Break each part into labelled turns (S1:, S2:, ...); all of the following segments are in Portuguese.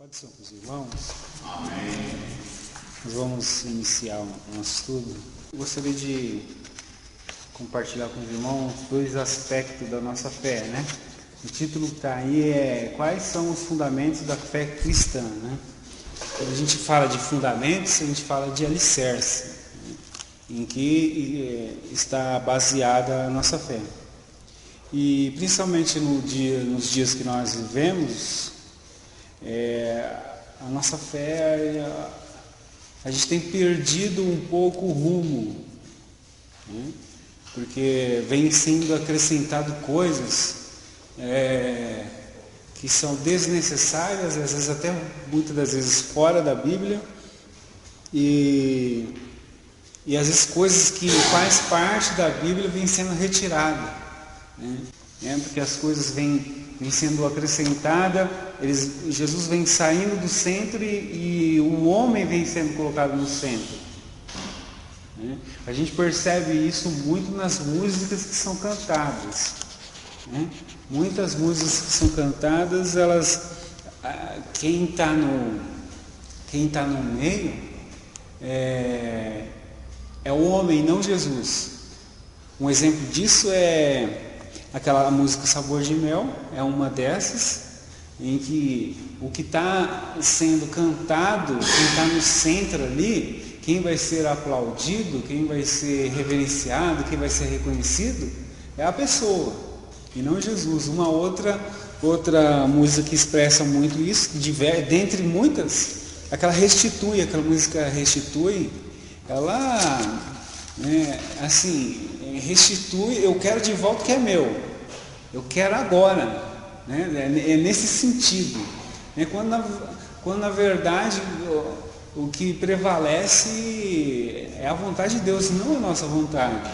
S1: Pode ser com os irmãos? Amém. Nós vamos iniciar o nosso estudo. Eu gostaria de compartilhar com os irmãos dois aspectos da nossa fé, né? O título que está aí é Quais são os fundamentos da fé cristã, né? Quando a gente fala de fundamentos, a gente fala de alicerce, né? Em que está baseada a nossa fé. E principalmente nos dias que nós vivemos, a nossa fé, a gente tem perdido um pouco o rumo, né? Porque vem sendo acrescentado coisas que são desnecessárias, às vezes até muitas das vezes fora da Bíblia, e às vezes coisas que faz parte da Bíblia vêm sendo retiradas, né? Porque as coisas vêm sendo acrescentadas, Jesus vem saindo do centro e o homem vem sendo colocado no centro, né? A gente percebe isso muito nas músicas que são cantadas, né? Muitas músicas que são cantadas, quem está no meio é o homem, não Jesus. Um exemplo disso é aquela música Sabor de Mel, é uma dessas, em que o que está sendo cantado, quem está no centro ali, quem vai ser aplaudido, quem vai ser reverenciado, quem vai ser reconhecido, é a pessoa, e não Jesus. Uma outra música que expressa muito isso, dentre muitas, aquela música Restitui, ela, restitui, eu quero de volta o que é meu, eu quero agora, né? É nesse sentido, né? Quando na verdade o que prevalece é a vontade de Deus, não a nossa vontade,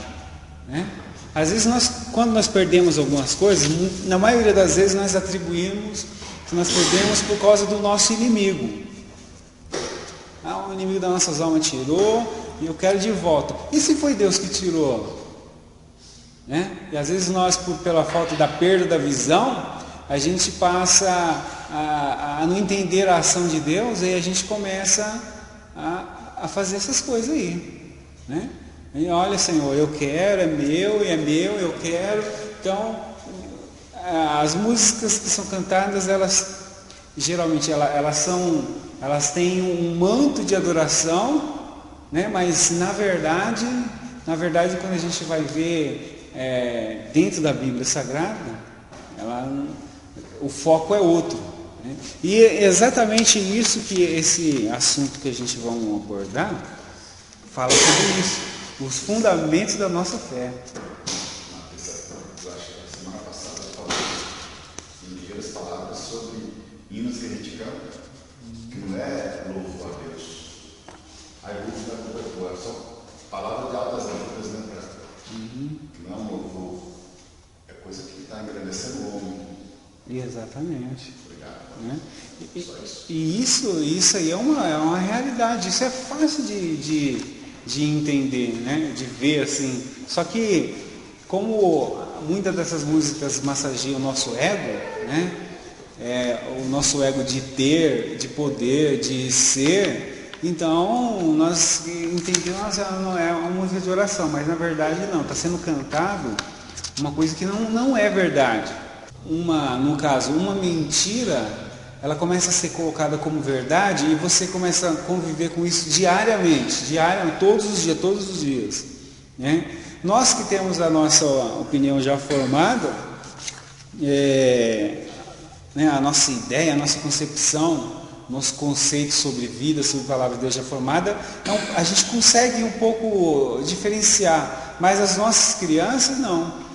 S1: né? Às vezes quando nós perdemos algumas coisas, na maioria das vezes nós atribuímos que nós perdemos por causa do nosso inimigo. O inimigo das nossas almas tirou e eu quero de volta. E se foi Deus que tirou? Né? E às vezes nós, pela falta da perda da visão, a gente passa a não entender a ação de Deus, e a gente começa a fazer essas coisas aí, né? E olha, Senhor, eu quero, é meu, eu quero. Então, as músicas que são cantadas, geralmente elas têm um manto de adoração, né? Mas na verdade, quando a gente vai ver dentro da Bíblia Sagrada, o foco é outro, né? E é exatamente isso que esse assunto que a gente vai abordar fala sobre isso, os fundamentos da nossa fé.
S2: Eu acho que a semana passada eu falei em ligeiras palavras sobre hinos que a gente canta, que não é louvo a Deus. Aí o louvo da cobertura, é só palavra de altas letras, né? Que não é um louvor, é coisa que está engrandecendo o homem.
S1: Exatamente.
S2: Obrigado.
S1: Né? E isso aí é uma realidade, isso é fácil de entender, né? De ver assim. Só que, como muitas dessas músicas massageiam o nosso ego, né? O nosso ego de ter, de poder, de ser, então nós entendemos que não é uma música de oração, mas na verdade não, está sendo cantado uma coisa que não é verdade. No caso, uma mentira, ela começa a ser colocada como verdade e você começa a conviver com isso diariamente, todos os dias, né? Nós que temos a nossa opinião já formada, a nossa ideia, a nossa concepção, nosso conceito sobre vida, sobre a palavra de Deus já formada, então a gente consegue um pouco diferenciar, mas as nossas crianças não.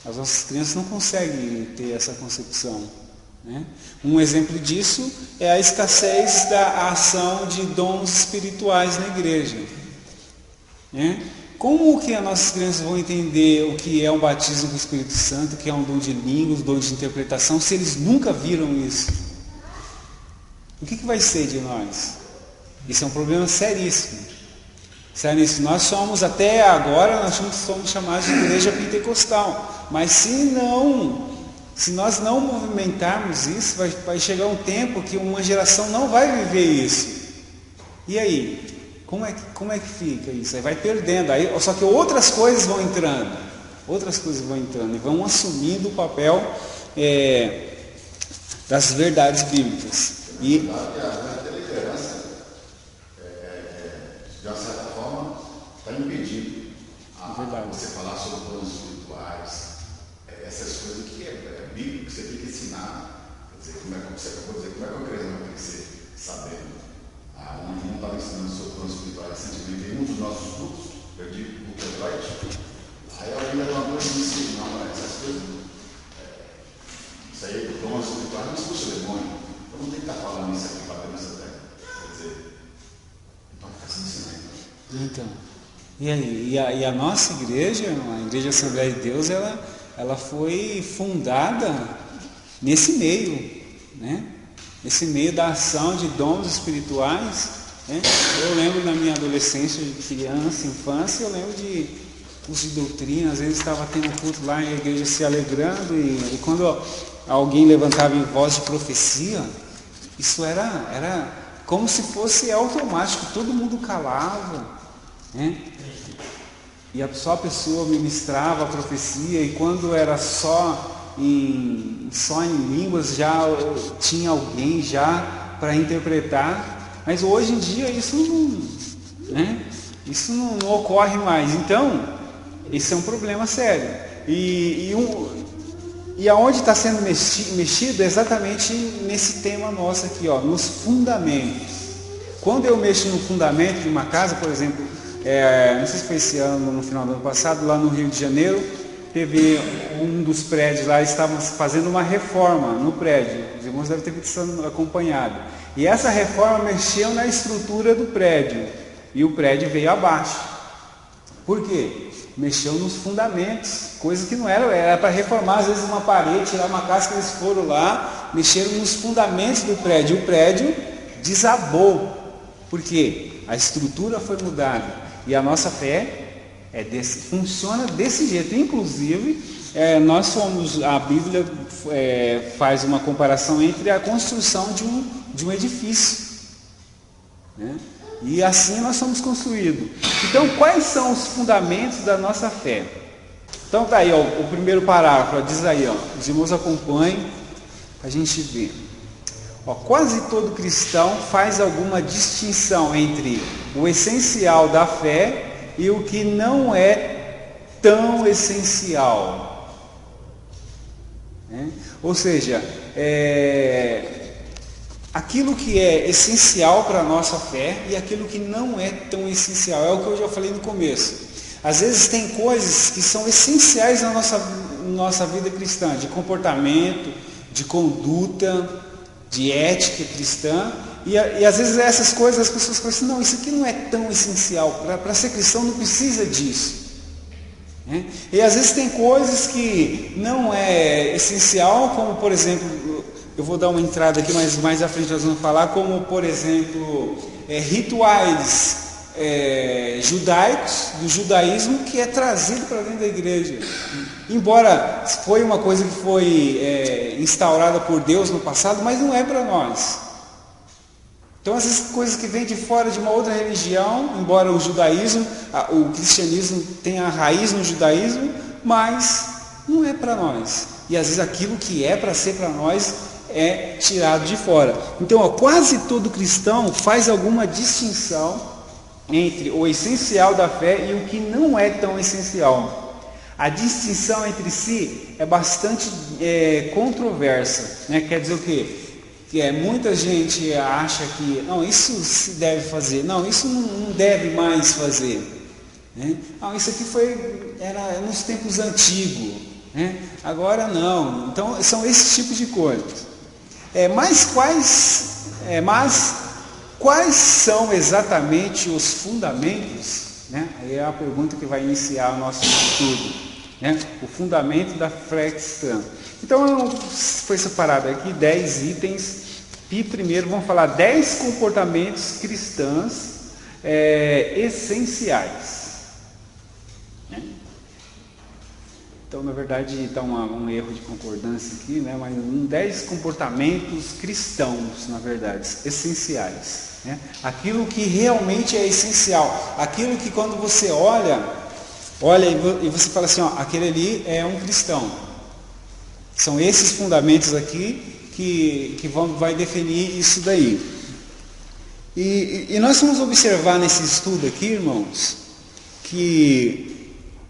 S1: As nossas crianças não conseguem ter essa concepção, né? Um exemplo disso é a escassez da ação de dons espirituais na igreja, né? Como que as nossas crianças vão entender o que é um batismo com o Espírito Santo, o que é um dom de línguas, dom de interpretação, se eles nunca viram isso? O que vai ser de nós? Isso é um problema seríssimo. Nós somos, até agora, nós somos chamados de igreja pentecostal, mas se não Se nós não movimentarmos isso, vai chegar um tempo que uma geração não vai viver isso. E aí? Como é que fica isso? Aí vai perdendo. Aí, só que outras coisas vão entrando. E vão assumindo o papel das verdades bíblicas. E
S2: a liderança, de uma certa forma, está impedindo você falar sobre planos espirituais, essas coisas que é bíblico, que você tem que ensinar. Quer dizer, como você acabou de dizer, como é que uma criança vai crescer sabendo? Não estava ensinando sobre planos espirituais recentemente em um dos nossos grupos, eu digo o Detroit. Aí alguém levantou e disse, não, essas coisas, isso aí, planos espirituais não expulsa o demônio. Eu não tenho que estar falando isso aqui, batendo nessa terra. Quer dizer, então fica sem ensinar.
S1: Então, e aí? E a nossa igreja, a Igreja Assembleia de Deus, ela foi fundada nesse meio, né? Nesse meio da ação de dons espirituais, né? Eu lembro na minha adolescência, de criança, infância, eu lembro de curso de doutrina, às vezes estava tendo um culto lá e a igreja se alegrando, e quando alguém levantava em voz de profecia, isso era como se fosse automático, todo mundo calava, né? E só a pessoa ministrava a profecia, e quando era só em línguas já tinha alguém já para interpretar, mas hoje em dia isso não ocorre mais. Então, esse é um problema sério. E aonde está sendo mexido é exatamente nesse tema nosso aqui, nos fundamentos. Quando eu mexo no fundamento de uma casa, por exemplo, não sei se foi esse ano, no final do ano passado, lá no Rio de Janeiro, teve um dos prédios lá, estavam fazendo uma reforma no prédio. Os irmãos devem ter visto acompanhado. E essa reforma mexeu na estrutura do prédio. E o prédio veio abaixo. Por quê? Mexeu nos fundamentos, coisa que não era para reformar, às vezes uma parede, tirar uma casca, eles foram lá, mexeram nos fundamentos do prédio, e o prédio desabou. Por quê? A estrutura foi mudada, e a nossa fé funciona desse jeito. Inclusive, a Bíblia faz uma comparação entre a construção de um edifício, né? E assim nós somos construídos. Então, quais são os fundamentos da nossa fé? Então tá aí, o primeiro parágrafo, diz aí, os irmãos acompanhem para a gente ver. Quase todo cristão faz alguma distinção entre o essencial da fé e o que não é tão essencial, né? Ou seja, aquilo que é essencial para a nossa fé e aquilo que não é tão essencial. É o que eu já falei no começo. Às vezes tem coisas que são essenciais na nossa vida cristã, de comportamento, de conduta, de ética cristã, e às vezes essas coisas as pessoas falam assim, não, isso aqui não é tão essencial, para ser cristão não precisa disso, né? E às vezes tem coisas que não é essencial, como por exemplo, eu vou dar uma entrada aqui, mas mais à frente nós vamos falar, como por exemplo, rituais judaicos, do judaísmo, que é trazido para dentro da igreja. Embora foi uma coisa que foi instaurada por Deus no passado, mas não é para nós. Então, essas coisas que vêm de fora de uma outra religião, embora o cristianismo tenha a raiz no judaísmo, mas não é para nós. E às vezes aquilo que é para ser para nós é tirado de fora. Então, quase todo cristão faz alguma distinção entre o essencial da fé e o que não é tão essencial. A distinção entre si é bastante controversa, né? Quer dizer o quê? Que muita gente acha que não, isso se deve fazer, não, isso não deve mais fazer, né? Não, isso aqui era nos tempos antigos, né? Agora não. Então são esses tipos de coisas. Mas quais são exatamente os fundamentos, né? Aí é a pergunta que vai iniciar o nosso estudo, né? O fundamento da fé cristã. Então foi separado aqui 10 itens, e primeiro vamos falar 10 comportamentos cristãos essenciais, né? Então, na verdade, está um erro de concordância aqui, né? Mas 10 comportamentos cristãos, na verdade, essenciais. Né? Aquilo que realmente é essencial. Aquilo que quando você olha e você fala assim, ó, aquele ali é um cristão. São esses fundamentos aqui que vai definir isso daí. E nós vamos observar nesse estudo aqui, irmãos, que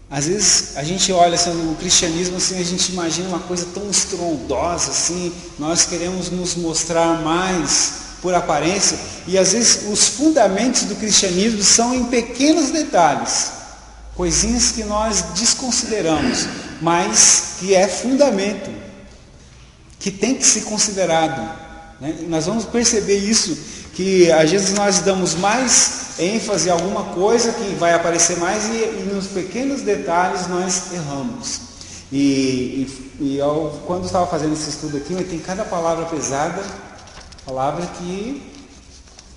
S1: às vezes a gente olha assim, no cristianismo, assim, a gente imagina uma coisa tão estrondosa, assim, nós queremos nos mostrar mais por aparência, e às vezes os fundamentos do cristianismo são em pequenos detalhes, coisinhas que nós desconsideramos, mas que é fundamento, que tem que ser considerado. Né? Nós vamos perceber isso, que às vezes nós damos mais ênfase a alguma coisa que vai aparecer mais e nos pequenos detalhes nós erramos. Quando eu estava fazendo esse estudo aqui, tem cada palavra pesada, palavra que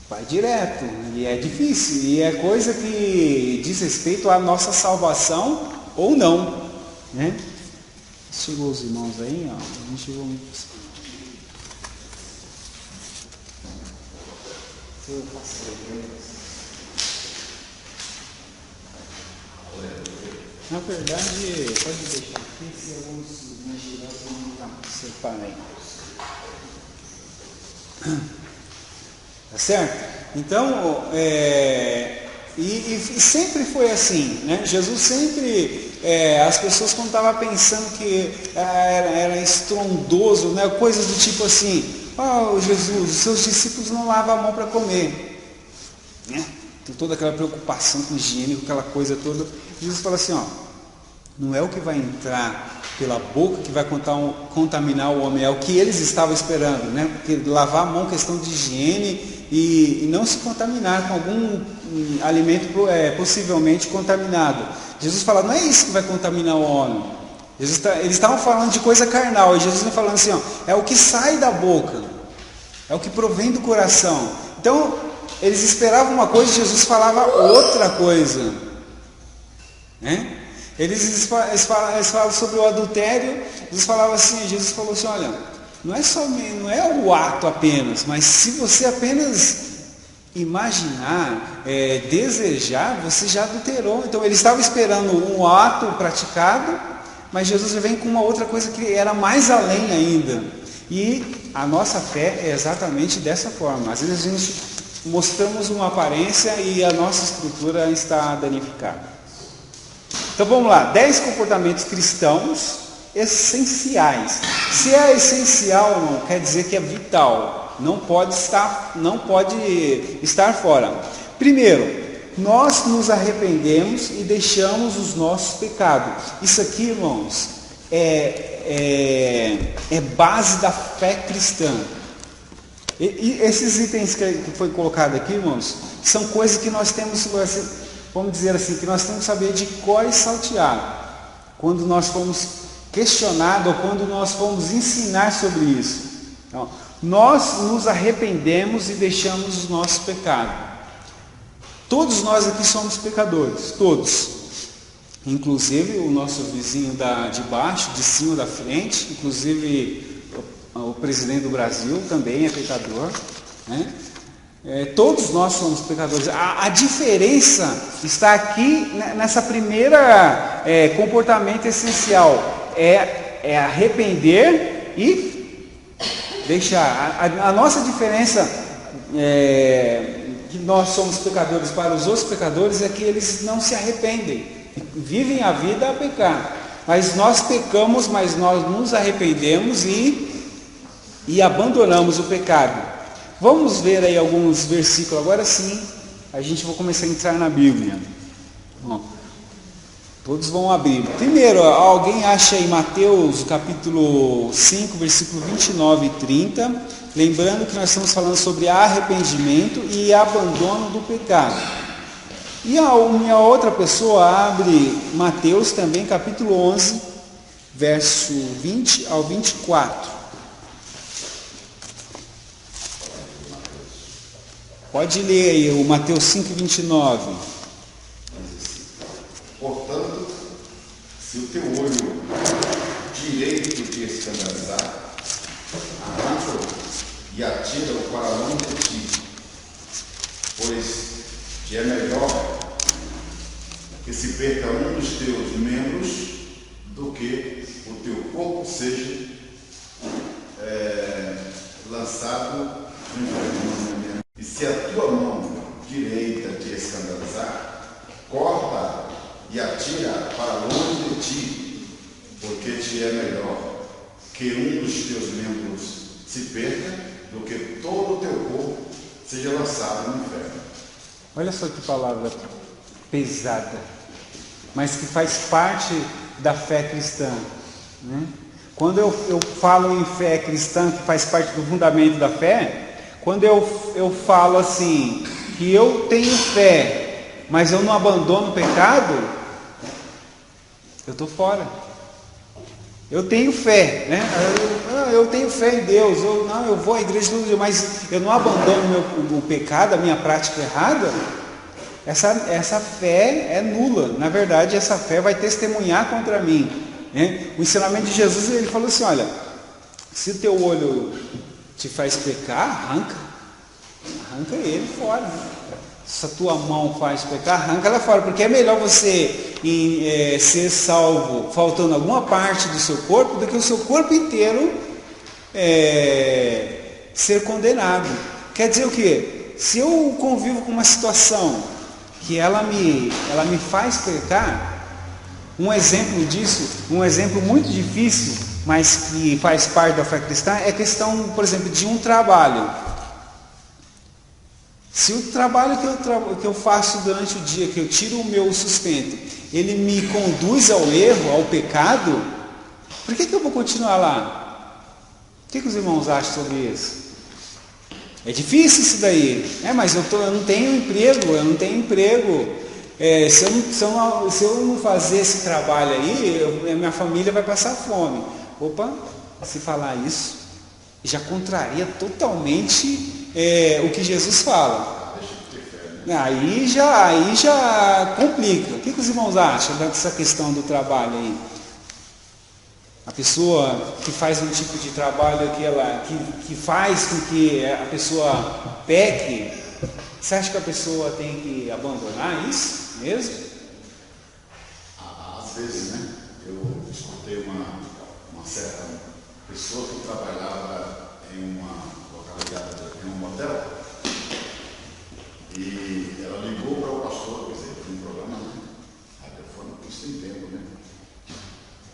S1: vai direto, e é difícil, e é coisa que diz respeito à nossa salvação ou não. Né? Chegou os irmãos aí, ó, a gente chegou muito. Na verdade, pode deixar aqui, se alguns girar, separem. Tá certo? Então, e sempre foi assim, né? Jesus sempre, as pessoas quando estavam pensando que era estrondoso, né? Coisas do tipo assim, Jesus, os seus discípulos não lavam a mão para comer, né? Tem toda aquela preocupação com higiene, com aquela coisa toda. Jesus fala assim, não é o que vai entrar pela boca que vai contaminar o homem, é o que eles estavam esperando, né? Porque lavar a mão, questão de higiene e não se contaminar com algum alimento possivelmente contaminado. Jesus fala, não é isso que vai contaminar o homem. Eles estavam falando de coisa carnal, e Jesus está falando assim, é o que sai da boca, é o que provém do coração. Então, eles esperavam uma coisa e Jesus falava outra coisa. Né? Eles falam sobre o adultério, Jesus falava assim, Jesus falou assim, olha, não é o ato apenas, mas se você apenas imaginar, desejar, você já adulterou. Então eles estavam esperando um ato praticado, mas Jesus vem com uma outra coisa que era mais além ainda. E a nossa fé é exatamente dessa forma. Às vezes a gente mostramos uma aparência e a nossa estrutura está danificada. Então vamos lá, 10 comportamentos cristãos essenciais. Se é essencial, não quer dizer que é vital, não pode estar fora. Primeiro, nós nos arrependemos e deixamos os nossos pecados. Isso aqui, irmãos, é base da fé cristã. E esses itens que foi colocado aqui, irmãos, são coisas que nós temos, vamos dizer assim, que nós temos que saber de cor e salteado. Quando nós fomos questionados ou quando nós fomos ensinar sobre isso. Então, nós nos arrependemos e deixamos os nossos pecados. Todos nós aqui somos pecadores, todos. Inclusive o nosso vizinho de baixo, de cima, da frente, inclusive o presidente do Brasil também é pecador, né? Todos nós somos pecadores. A diferença está aqui nessa primeira comportamento essencial, é arrepender e deixar. A nossa diferença, que nós somos pecadores para os outros pecadores, é que eles não se arrependem, vivem a vida a pecar. Mas nós pecamos, mas nós nos arrependemos e abandonamos o pecado. Vamos ver aí alguns versículos. Agora sim, a gente vai começar a entrar na Bíblia. Bom, todos vão abrir. Primeiro, alguém acha aí Mateus capítulo 5, versículo 29 e 30. Lembrando que nós estamos falando sobre arrependimento e abandono do pecado. E a minha outra pessoa abre Mateus também, capítulo 11, verso 20 ao 24. Pode ler aí o Mateus 5, 29.
S2: Portanto, se o teu olho escandalizar, arranca-o e atira-o para longe de ti, pois te é melhor que se perca um dos teus membros do que o teu corpo seja lançado no inferno. E se a tua mão direita te escandalizar, corta e atira para longe de ti, porque te é melhor que um dos teus membros se perca do que todo o teu corpo seja lançado no inferno.
S1: Olha só que palavra pesada, mas que faz parte da fé cristã, né? Quando eu falo em fé cristã, que faz parte do fundamento da fé, quando eu falo assim, que eu tenho fé, mas eu não abandono o pecado, eu estou fora. Eu tenho fé, né? Eu tenho fé em Deus, eu vou à igreja todo dia, mas eu não abandono o pecado, a minha prática errada. Essa fé é nula. Na verdade, essa fé vai testemunhar contra mim, né? O ensinamento de Jesus, ele falou assim: olha, se o teu olho te faz pecar, arranca ele fora. Se a tua mão faz pecar, arranca ela fora, porque é melhor você ser salvo faltando alguma parte do seu corpo do que o seu corpo inteiro ser condenado. Quer dizer o quê? Se eu convivo com uma situação que ela me faz pecar, um exemplo disso, um exemplo muito difícil, mas que faz parte da fé cristã, é questão, por exemplo, de um trabalho. Se o trabalho que eu faço durante o dia, que eu tiro o meu sustento, ele me conduz ao erro, ao pecado, por que eu vou continuar lá? O que os irmãos acham sobre isso? É difícil isso daí, mas eu não tenho emprego, se eu não fazer esse trabalho aí, minha família vai passar fome. Opa, se falar isso, já contraria totalmente o que Jesus fala. Aí já complica. O que os irmãos acham dessa questão do trabalho aí? A pessoa que faz um tipo de trabalho que faz com que a pessoa peque, você acha que a pessoa tem que abandonar isso mesmo?
S2: Às vezes, né? Eu escutei uma certa pessoa que trabalhava em uma localidade, em um motel, e ela ligou para o pastor, quer dizer, tem um problema, né? A telefone, isso tem tempo, né?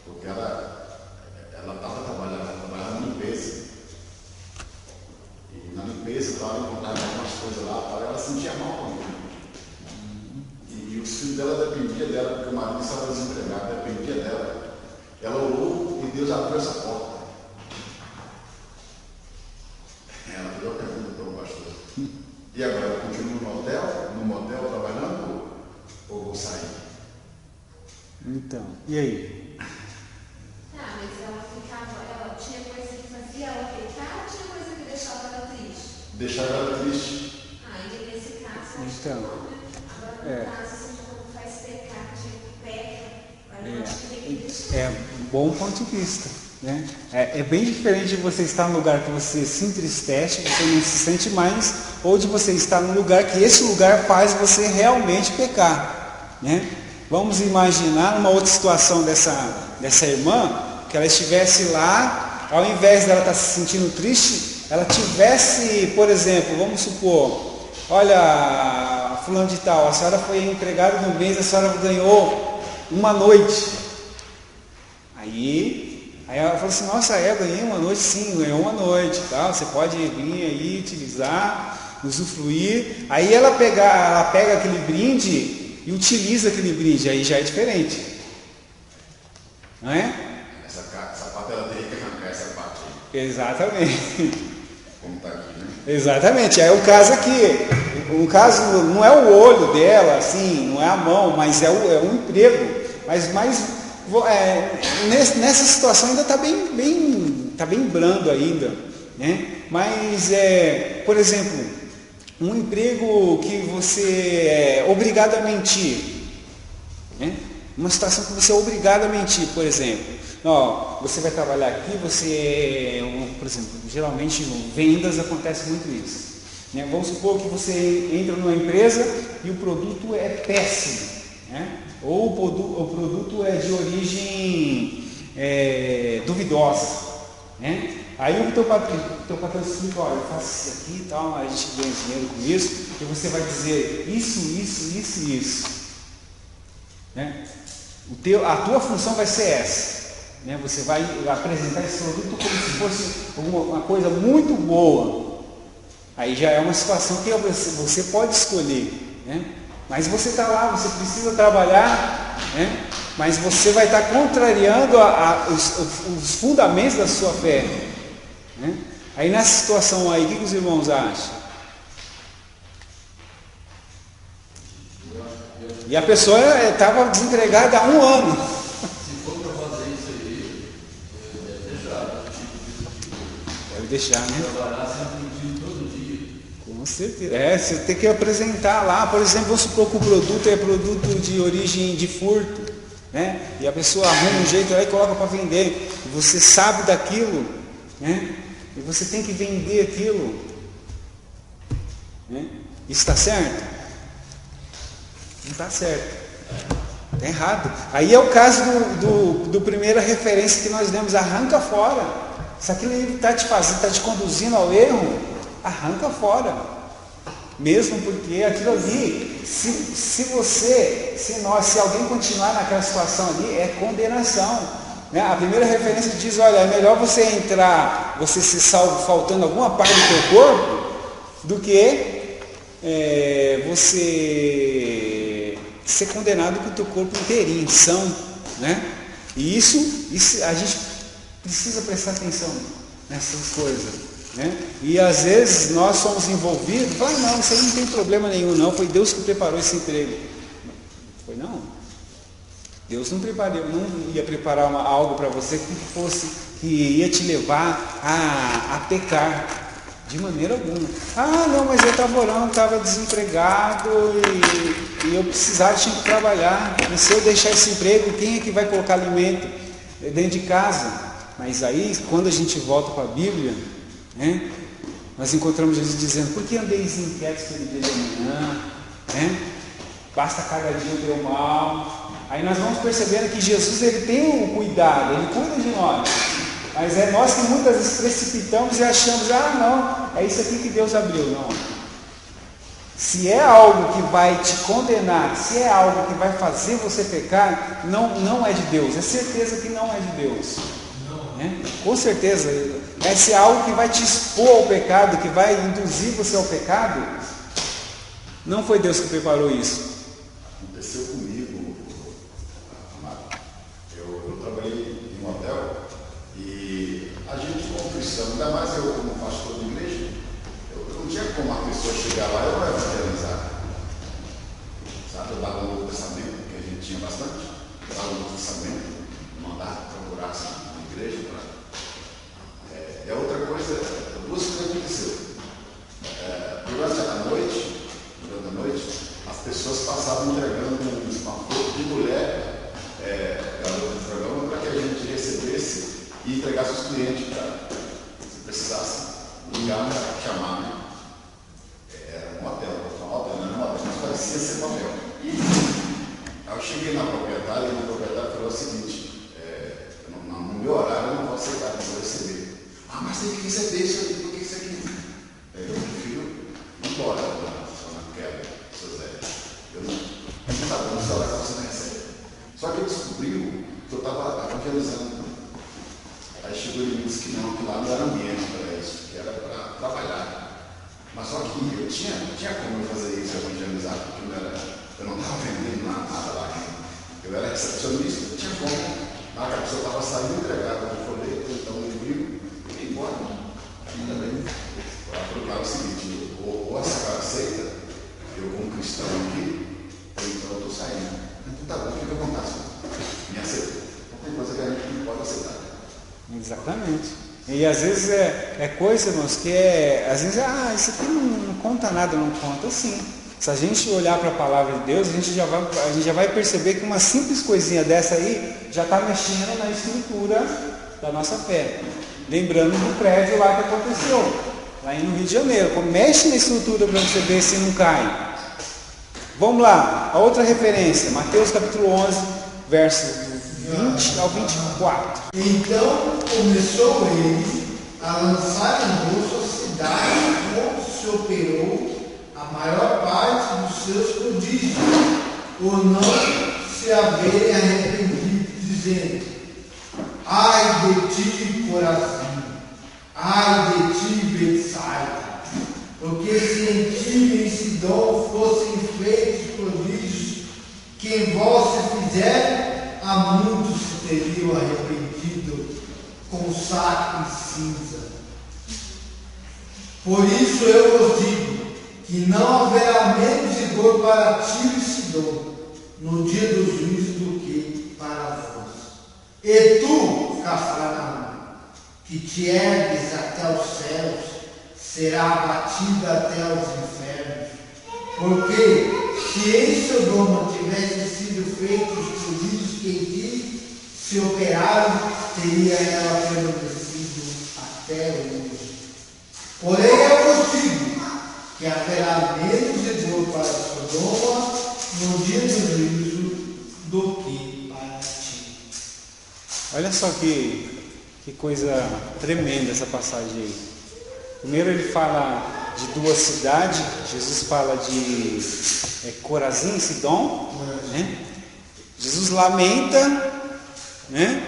S2: Porque ela estava trabalhando na limpeza. E na limpeza estava encontrando algumas coisas lá, ela sentia mal com ele. E os filhos dela dependiam dela, porque o marido estava desempregado, dependia dela. Ela orou e Deus abriu essa porta. Ela deu a pergunta para o pastor: e agora, eu continuo no motel trabalhando ou vou sair?
S1: Então, e aí?
S3: Mas ela tinha coisa que fazia ela pecar ou tinha coisa que deixava ela triste?
S2: Deixava ela triste.
S3: E nesse caso,
S1: então,
S3: agora no caso, se não faz pecar, peca,
S1: é um bom ponto de vista, né? É bem diferente de você estar num lugar que você se entristece, você não se sente mais, ou de você estar num lugar que esse lugar faz você realmente pecar, né? Vamos imaginar uma outra situação dessa irmã, que ela estivesse lá, ao invés dela estar se sentindo triste, ela tivesse, por exemplo, vamos supor, olha, fulano de tal, a senhora foi empregada no mês, a senhora ganhou uma noite. Aí ela falou assim: nossa, eu ganhei uma noite, sim, ganhou uma noite, tá? Você pode vir aí, utilizar, usufruir. Aí ela pega aquele brinde e utiliza aquele brinde, aí já é diferente, não é?
S2: Essa parte ela teria que arrancar essa parte aí.
S1: Exatamente.
S2: Como está aqui, né?
S1: Exatamente. Aí o caso aqui, não é o olho dela, assim, não é a mão, mas é o emprego. Mas nessa situação ainda está bem brando ainda, né? Mas por exemplo, um emprego que você é obrigado a mentir, né? Uma situação que você é obrigado a mentir, por exemplo. Ó, você vai trabalhar aqui, por exemplo, geralmente em vendas acontece muito isso. Né? Vamos supor que você entra numa empresa e o produto é péssimo, né? Ou o produto é de origem duvidosa, né? Aí o teu patrão explica, olha, eu faço isso aqui e tal, a gente ganha dinheiro com isso, e você vai dizer isso, né? A tua função vai ser essa, né? Você vai apresentar esse produto como se fosse uma coisa muito boa. Aí já é uma situação que você pode escolher, né? Mas você está lá, você precisa trabalhar, né? Mas você vai estar contrariando os fundamentos da sua fé, né? Aí nessa situação aí, o que os irmãos acham? E a pessoa estava desempregada há 1 ano.
S4: Se for para fazer isso aí,
S1: Deve deixar, né?
S4: trabalhar sempre todo dia.
S1: Com certeza. Você tem que apresentar lá, por exemplo, vamos supor que o produto é produto de origem de furto, né? E a pessoa arruma um jeito lá e coloca para vender. E você sabe daquilo, né? E você tem que vender aquilo, né? Isso está certo? Não está certo. Está errado. Aí é o caso do primeira referência que nós demos, arranca fora. Se aquilo está te conduzindo ao erro, arranca fora. Mesmo porque aquilo ali, se alguém continuar naquela situação ali, é condenação. Né? A primeira referência diz, olha, é melhor você entrar, você se salvo faltando alguma parte do teu corpo, do que você ser condenado com o teu corpo inteirinho, são, né? E isso a gente precisa prestar atenção nessas coisas, né? E às vezes nós somos envolvidos, não, isso aí não tem problema nenhum não, foi Deus que preparou esse emprego. Foi não? Deus não ia preparar algo para você que ia te levar a pecar. De maneira alguma. Não, mas eu estava orando, estava desempregado e eu precisava, tinha que trabalhar. E se eu deixar esse emprego, quem é que vai colocar alimento dentro de casa? Mas aí, quando a gente volta para a Bíblia, né, nós encontramos Jesus dizendo, por que andeis inquietos pelo dia de amanhã? Né? Basta cada dia o teu mal. Aí nós vamos percebendo que Jesus ele tem um cuidado, ele cuida de nós. Mas é nós que muitas vezes precipitamos e achamos, não, é isso aqui que Deus abriu. Não. Se é algo que vai te condenar, se é algo que vai fazer você pecar, não é de Deus. É certeza que não é de Deus. Né? Com certeza. Se é algo que vai te expor ao pecado, que vai induzir você ao pecado, não foi Deus que preparou isso.
S2: Aconteceu comigo, amado. Eu trabalhei em um hotel. E a gente, como cristão, ainda mais eu como pastor de igreja, eu não tinha como a pessoa chegar lá e eu evangelizar. Sabe, eu dava um Novo Testamento, que a gente tinha bastante, eu dava um Novo Testamento, mandar procurar na igreja. Outra coisa, 2 coisas aconteceram. Durante a noite, as pessoas passavam entregando uns panfletos de mulher, garoto de programa, para que a gente recebesse e entregasse os clientes para, se precisasse, ligar para chamar, né? Era um hotel, não era um hotel, mas parecia ser papel. Aí eu cheguei na proprietária e a proprietária falou o seguinte, no meu horário eu não vou aceitar, não vou receber. Mas tem que receber isso aí, por que isso aqui? Eu prefiro ir embora, só não quero, seu Zé. Eu não está dando o celular que você não recebe. Só que ele descobriu que eu estava evangelizando. Aí chegou e me disse que lá não era ambiente para isso, que era para trabalhar. Mas só que eu tinha como eu fazer isso, evangelizar, porque eu não estava vendendo nada lá. Eu era recepcionista, eu tinha como. Na hora que a pessoa estava saindo, entregava o folheto, então o livro, e ia embora. Ainda bem. Para procurar o seguinte, ou essa cara aceita, eu como cristão aqui, ou então eu estou saindo. Então tá bom, fica à vontade. Me aceita. Então tem coisa que a gente não pode aceitar.
S1: Exatamente. E às vezes é coisa, irmãos, que às vezes, isso aqui não conta nada, não conta sim. Se a gente olhar para a palavra de Deus, a gente já vai perceber que uma simples coisinha dessa aí já está mexendo na estrutura da nossa fé. Lembrando do prédio lá que aconteceu, lá no Rio de Janeiro. Mexe na estrutura para você ver se não cai. Vamos lá, a outra referência, Mateus capítulo 11, verso 20 ao 24.
S5: Então começou ele a lançar em rosto a cidade onde se operou a maior parte dos seus prodígios, por não se haverem arrependido, dizendo: ai de ti, Corazim, ai de ti, Betsaida, porque se em Tiro e em Sidom fossem feitos prodígios que em vós se fizeram, há muitos se teriam arrependido com saco e cinza. Por isso eu vos digo que não haverá menos rigor para Tiro e Sidom no dia do juízo do que para vós. E tu, Cafarnaum, que te ergues até os céus, será abatida até os infernos. Porque se em Sodoma tivessem sido feitos os prodígios que em ti se operaram, teria ela permanecido até hoje. Porém eu vos digo que haverá menos rigor para Sodoma no dia do juízo do que para ti.
S1: Olha só que coisa tremenda essa passagem aí. Primeiro ele fala de duas cidades, Jesus fala de Corazim e Sidom, né? Jesus lamenta, né?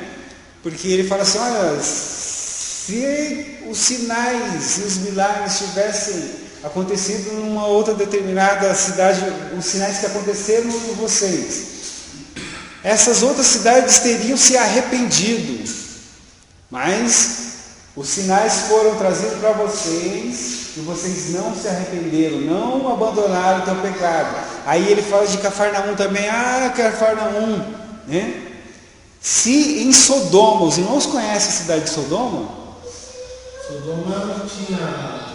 S1: Porque ele fala assim, olha, se os sinais e os milagres tivessem acontecido numa outra determinada cidade, os sinais que aconteceram em vocês, essas outras cidades teriam se arrependido, mas os sinais foram trazidos para vocês e vocês não se arrependeram, não abandonaram o teu pecado. Aí ele fala de Cafarnaum também, Cafarnaum, né? Se em Sodoma, os irmãos conhecem a cidade de Sodoma?
S5: Sodoma não tinha.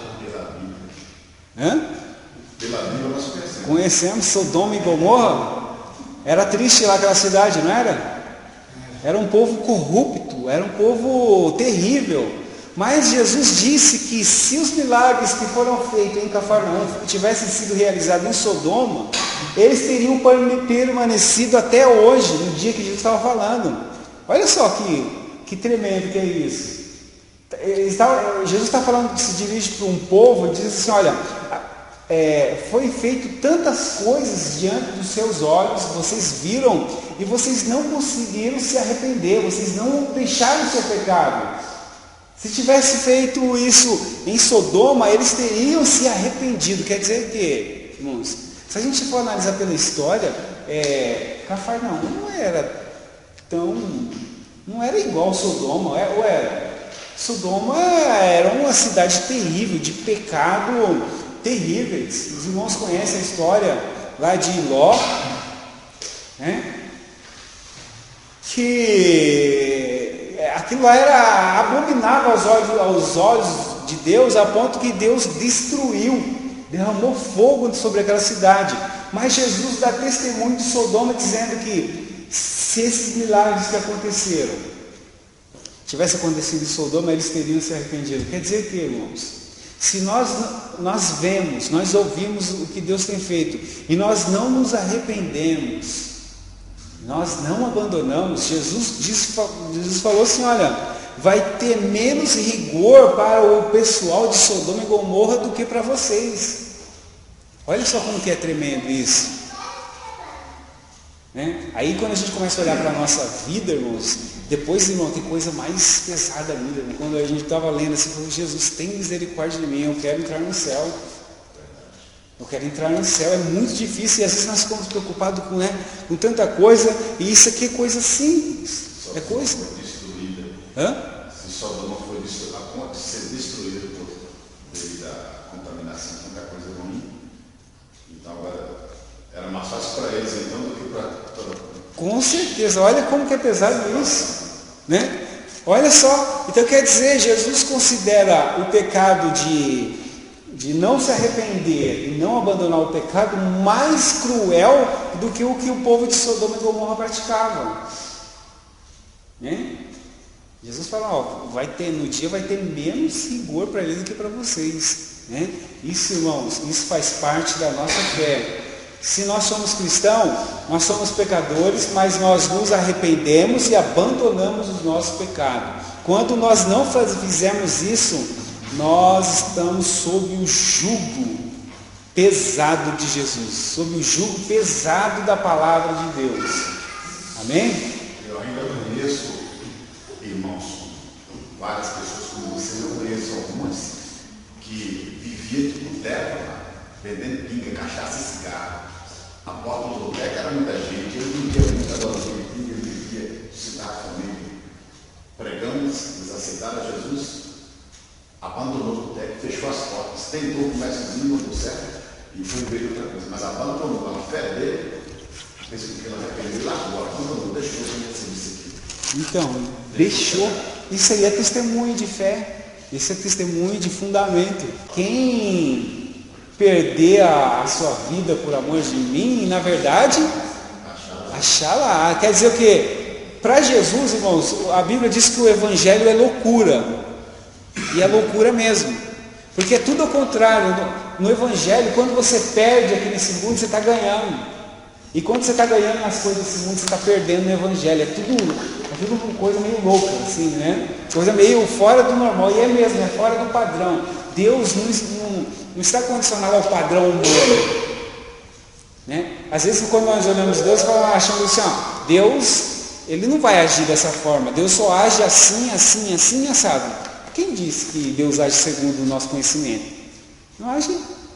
S2: Pela Bíblia nós conhecemos.
S1: Conhecemos Sodoma e Gomorra? Era triste lá aquela cidade, não era? Era um povo corrupto, era um povo terrível. Mas Jesus disse que se os milagres que foram feitos em Cafarnaum tivessem sido realizados em Sodoma, eles teriam permanecido até hoje, no dia que Jesus estava falando. Olha só que tremendo que é isso. Jesus está falando, se dirige para um povo e diz assim, olha, foi feito tantas coisas diante dos seus olhos, vocês viram, e vocês não conseguiram se arrepender, vocês não deixaram o seu pecado. Se tivesse feito isso em Sodoma, eles teriam se arrependido. Quer dizer que, irmãos, se a gente for analisar pela história, Cafarnaum não era igual Sodoma, ou era? Sodoma era uma cidade terrível, de pecado terríveis. Os irmãos conhecem a história lá de Ló, né? Que aquilo lá era abominável aos olhos de Deus, a ponto que Deus destruiu, derramou fogo sobre aquela cidade. Mas Jesus dá testemunho de Sodoma, dizendo que se esses milagres que aconteceram tivesse acontecido em Sodoma, eles teriam se arrependido. Quer dizer que, irmãos, se nós vemos, nós ouvimos o que Deus tem feito e nós não nos arrependemos, nós não abandonamos, Jesus falou assim, olha, vai ter menos rigor para o pessoal de Sodoma e Gomorra do que para vocês. Olha só como que é tremendo isso, né? Aí quando a gente começa a olhar para a nossa vida, irmãos, depois, irmão, tem coisa mais pesada ainda, irmão. Quando a gente estava lendo assim, falou, Jesus, tem misericórdia de mim, eu quero entrar no céu. Eu quero entrar no céu, é muito difícil, e às vezes nós ficamos preocupados com tanta coisa, e isso aqui é coisa simples, é coisa.
S2: Destruída. Se Sodoma foi destruída, a ponto de ser destruída devido à contaminação, tanta coisa ruim, então agora era mais fácil para eles então do que para.
S1: Com certeza, olha como que é pesado isso, né? Olha só, então quer dizer, Jesus considera o pecado de não se arrepender e não abandonar o pecado mais cruel do que o povo de Sodoma e Gomorra praticava. Né? Jesus fala, no dia vai ter menos rigor para eles do que para vocês. Né? Isso, irmãos, isso faz parte da nossa fé. Se nós somos cristãos, nós somos pecadores, mas nós nos arrependemos e abandonamos os nossos pecados. Quando nós não fizermos isso, nós estamos sob o jugo pesado de Jesus, sob o jugo pesado da palavra de Deus. Amém?
S2: Eu ainda conheço, irmãos, várias pessoas como você, eu conheço algumas que viviam de boteco, vendendo pinga, cachaça e cigarro. A porta do boteco era muita gente, eu vivia muita dose de pinga, eu vivia cidade comigo. Pregamos, eles aceitaram a Jesus, abandonou o boteco, fechou as portas, tentou começar a não deu certo e foi ver outra coisa, mas abandonou a fé dele, fez com que ela arrependeu lá agora, abandonou, deixou o serviço aqui.
S1: Então, deixou. Isso aí é testemunho de fé, isso é testemunho de fundamento. Quem perder a sua vida por amor de mim, na verdade, achará. Quer dizer o quê? Para Jesus, irmãos, a Bíblia diz que o Evangelho é loucura. E é loucura mesmo. Porque é tudo ao contrário. No Evangelho, quando você perde aqui nesse mundo, você está ganhando. E quando você está ganhando nas coisas desse mundo, você está perdendo no Evangelho. É tudo uma coisa meio louca, assim, né? Coisa meio fora do normal. E é mesmo, é fora do padrão. Deus não está condicionado ao padrão humano. Né? Às vezes, quando nós olhamos Deus, achamos assim, Deus... Ele não vai agir dessa forma. Deus só age assim, assim, assim, assado. Quem disse que Deus age segundo o nosso conhecimento? Não age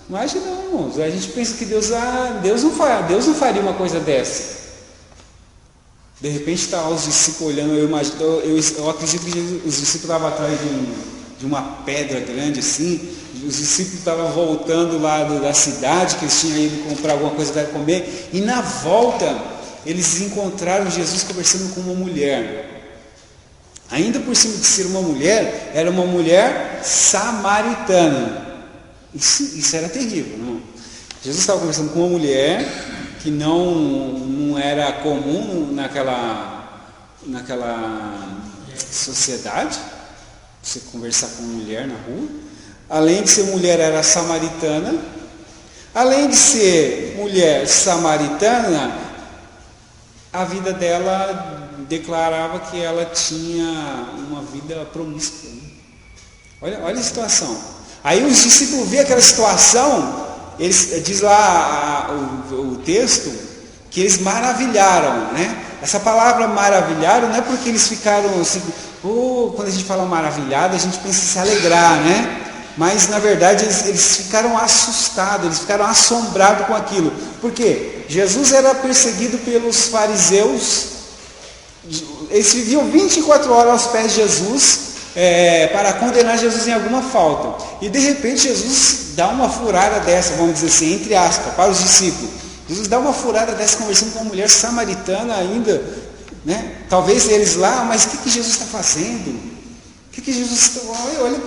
S1: não, irmãos. A gente pensa que Deus não faria uma coisa dessa. De repente está os discípulos olhando, eu acredito que os discípulos estavam atrás de uma pedra grande assim. Os discípulos estavam voltando lá da cidade, que eles tinham ido comprar alguma coisa para comer, e na volta eles encontraram Jesus conversando com uma mulher. Ainda por cima de ser uma mulher, era uma mulher samaritana. Isso era terrível, não? Jesus estava conversando com uma mulher que não era comum naquela sociedade, você conversar com uma mulher na rua. Além de ser mulher, era samaritana. Além de ser mulher samaritana, a vida dela declarava que ela tinha uma vida promíscua. Olha a situação. Aí os discípulos vêem aquela situação, eles diz lá o texto que eles maravilharam, né? Essa palavra maravilharam não é porque eles ficaram assim, quando a gente fala maravilhado, a gente pensa em se alegrar, né? Mas na verdade eles ficaram assustados, eles ficaram assombrados com aquilo. Por quê? Jesus era perseguido pelos fariseus, eles viviam 24 horas aos pés de Jesus para condenar Jesus em alguma falta. E de repente Jesus dá uma furada dessa, vamos dizer assim, entre aspas, para os discípulos. Jesus dá uma furada dessa conversando com uma mulher samaritana ainda, né? Talvez eles lá, mas o que Jesus está fazendo?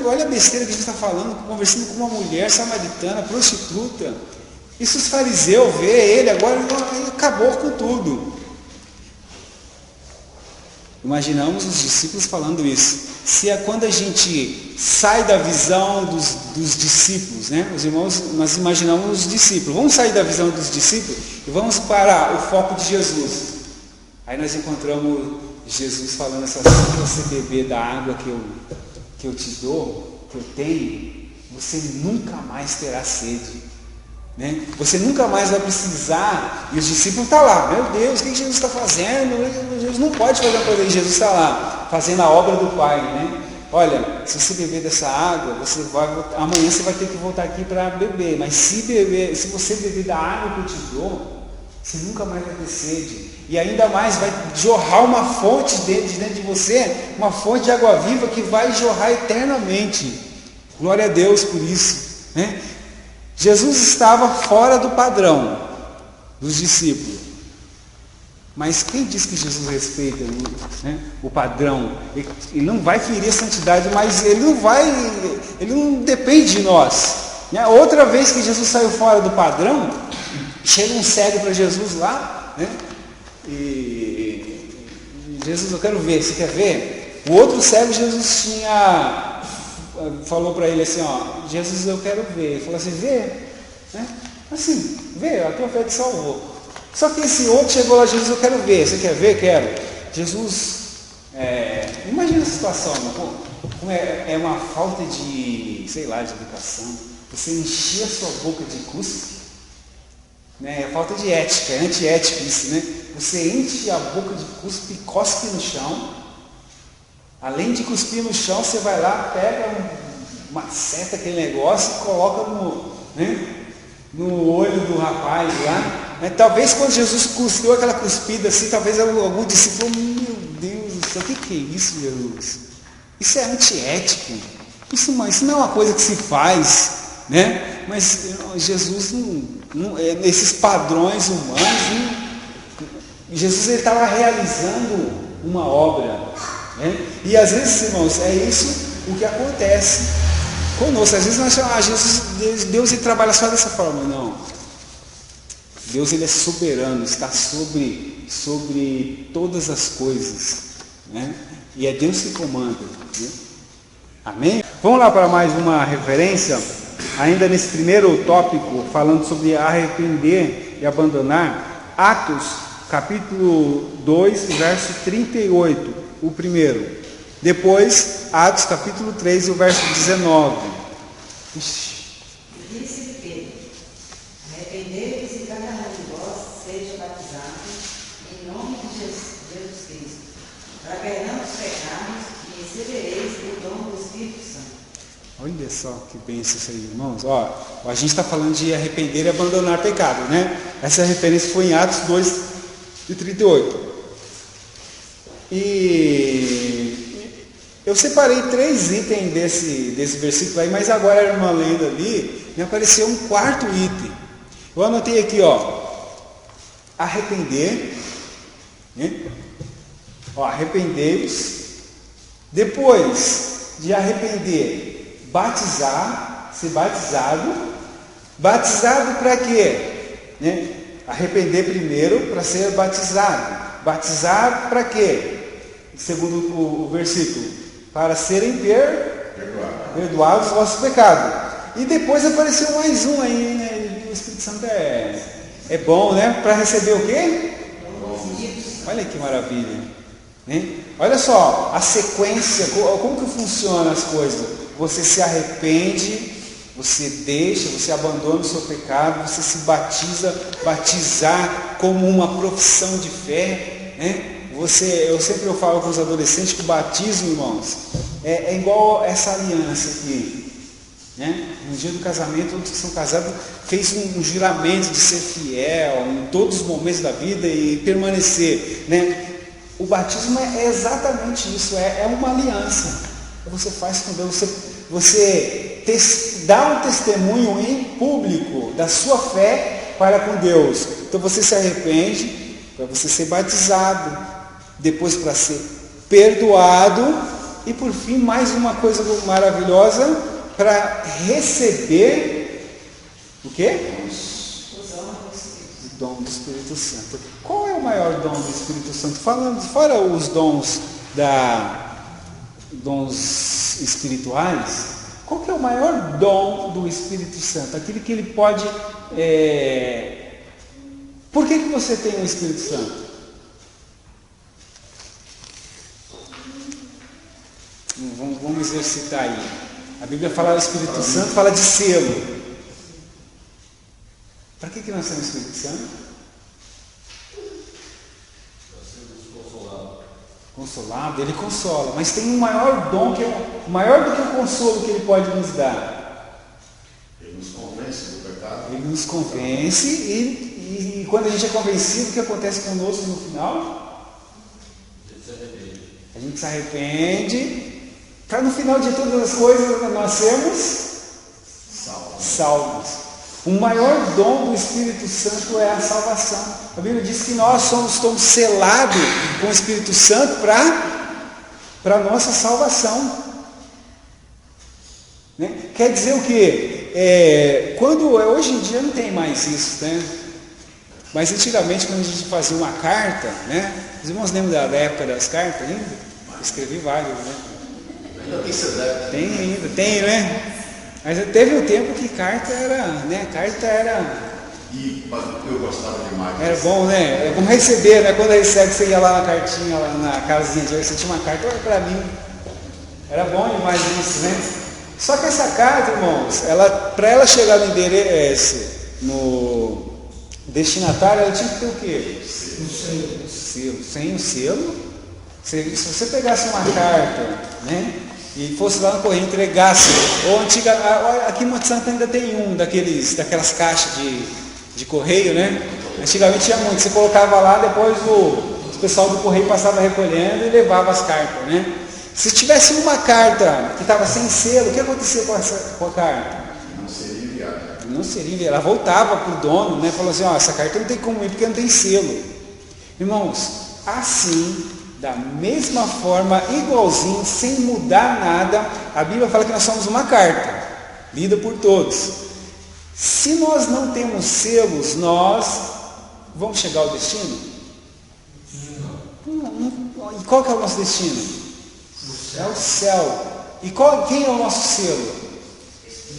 S1: Olha a besteira que Jesus está falando, conversando com uma mulher samaritana, prostituta. E se os fariseus vê ele, agora ele acabou com tudo. Imaginamos os discípulos falando isso. Se é quando a gente sai da visão dos discípulos, né? Os irmãos, nós imaginamos os discípulos. Vamos sair da visão dos discípulos e vamos para o foco de Jesus. Aí nós encontramos Jesus falando assim, se você beber da água que eu te dou, que eu tenho, você nunca mais terá sede. Né? Você nunca mais vai precisar. E os discípulos estão lá, meu Deus, o que Jesus está fazendo? Jesus não pode fazer uma coisa aí, Jesus está lá, fazendo a obra do Pai. Né? Olha, se você beber dessa água, amanhã você vai ter que voltar aqui para beber. Mas se você beber da água que eu te dou, você nunca mais vai ter sede. E ainda mais vai jorrar uma fonte dentro de você, uma fonte de água viva que vai jorrar eternamente. Glória a Deus por isso. Né? Jesus estava fora do padrão dos discípulos. Mas quem diz que Jesus respeita, né, o padrão? Ele não vai ferir a santidade, mas ele não depende de nós. Né? Outra vez que Jesus saiu fora do padrão, chega um cego para Jesus lá, né? E Jesus, eu quero ver, você quer ver? O outro cego, Jesus falou para ele assim, ó, Jesus, eu quero ver. Ele falou assim, vê, né? Assim, vê, a tua fé te salvou. Só que esse outro chegou lá, Jesus, eu quero ver, você quer ver? Quero. Jesus, imagina a situação, como é uma falta de, sei lá, de educação. Você encher a sua boca de cuspe, né? É falta de ética, é antiético isso, né? Você enche a boca de cuspe e cospe no chão. Além de cuspir no chão, você vai lá, pega uma seta, aquele negócio, e coloca no olho do rapaz lá. Né? Talvez quando Jesus cuspiu aquela cuspida assim, talvez algum discípulo, meu Deus do céu, o que é isso, Jesus? Isso é antiético. Isso não é uma coisa que se faz, né? Mas Jesus, nesses padrões humanos, Jesus estava realizando uma obra. Né? E às vezes, irmãos, é isso o que acontece conosco. Às vezes nós chamamos, Deus ele trabalha só dessa forma. Não. Deus ele é soberano, está sobre todas as coisas. Né? E é Deus que comanda. Né? Amém? Vamos lá para mais uma referência, ainda nesse primeiro tópico, falando sobre arrepender e abandonar. Atos, capítulo 2, verso 38, o primeiro. Depois, Atos, capítulo 3, o verso 19.
S6: Disse Pedro: arrependei-vos e cada um de vós seja batizado em nome de Jesus Cristo, para perdão dos pecados, e recebereis o dom do Espírito Santo.
S1: Olha só que bênção isso aí, irmãos. Ó, a gente está falando de arrepender e abandonar pecado, né? Essa referência foi em Atos 2 e 38. E eu separei 3 itens desse versículo aí, mas agora a irmã lendo ali, me apareceu um 4º item. Eu anotei aqui, ó, arrepender, né? Ó, arrependei-vos. Depois de arrepender, batizar, ser batizado. Batizado para quê? Né? Arrepender primeiro para ser batizado. Batizar para quê? Segundo o versículo, para serem perdoados os vossos pecados. E depois apareceu mais um aí, né? O Espírito Santo é bom, né? Para receber o quê? Olha que maravilha, né? Olha só a sequência, como que funciona as coisas. Você se arrepende, você deixa, você abandona o seu pecado, você se batizar como uma profissão de fé, né? Eu sempre falo com os adolescentes que o batismo, irmãos, é igual essa aliança aqui, né? No dia do casamento, todos que são casados fez um juramento de ser fiel em todos os momentos da vida e permanecer, né? O batismo é exatamente isso, é uma aliança que você faz com Deus, você dá um testemunho em público da sua fé para com Deus. Então você se arrepende para você ser batizado, depois para ser perdoado e por fim mais uma coisa maravilhosa, para receber o quê? O dom do Espírito Santo. Qual é o maior dom do Espírito Santo? Fora os dons espirituais, qual que é o maior dom do Espírito Santo? Aquele que ele pode... Por que você tem o Espírito Santo? Vamos exercitar aí. A Bíblia fala do Espírito Santo, fala de selo. Para que nós temos o Espírito Santo? Consolado, ele consola, mas tem um maior dom que é maior do que o consolo que ele pode nos dar.
S2: Ele nos convence do pecado.
S1: Ele nos convence e quando a gente é convencido, o que acontece conosco no final? A gente se arrepende. Para no final de todas as coisas nós sermos salvos. O maior dom do Espírito Santo é a salvação. A Bíblia diz que nós estamos selados com o Espírito Santo para a nossa salvação. Né? Quer dizer o quê? hoje em dia não tem mais isso, né? Mas antigamente, quando a gente fazia uma carta, né? Os irmãos lembram da época das cartas ainda? Eu escrevi várias, né?
S2: Ainda tem CDF.
S1: Tem ainda, tem, né? Mas teve um tempo que carta era, né? Carta era...
S2: E eu gostava demais.
S1: Era bom, né? É como receber, né? Quando recebe, você ia lá na cartinha, lá na casinha de hoje, você tinha uma carta, olha pra mim. Era bom demais isso, né? Só que essa carta, irmãos, para ela chegar no endereço, no destinatário, ela tinha que ter o quê?
S5: Um selo.
S1: Sem o selo. Se você pegasse uma carta, né? E fosse lá no correio, entregasse, ou aqui em Monte Santo ainda tem daquelas caixas de correio, né? Antigamente tinha muito, você colocava lá, depois o pessoal do correio passava recolhendo e levava as cartas, né? Se tivesse uma carta que estava sem selo, o que acontecia com a carta?
S2: Não seria enviada.
S1: Não seria enviada, ela voltava para o dono, né? Falou assim, essa carta não tem como ir porque não tem selo. Irmãos, assim, da mesma forma, igualzinho, sem mudar nada, a Bíblia fala que nós somos uma carta, lida por todos. Se nós não temos selos, nós vamos chegar ao destino? Não. E qual que é o nosso destino? É o céu. E quem é o nosso selo?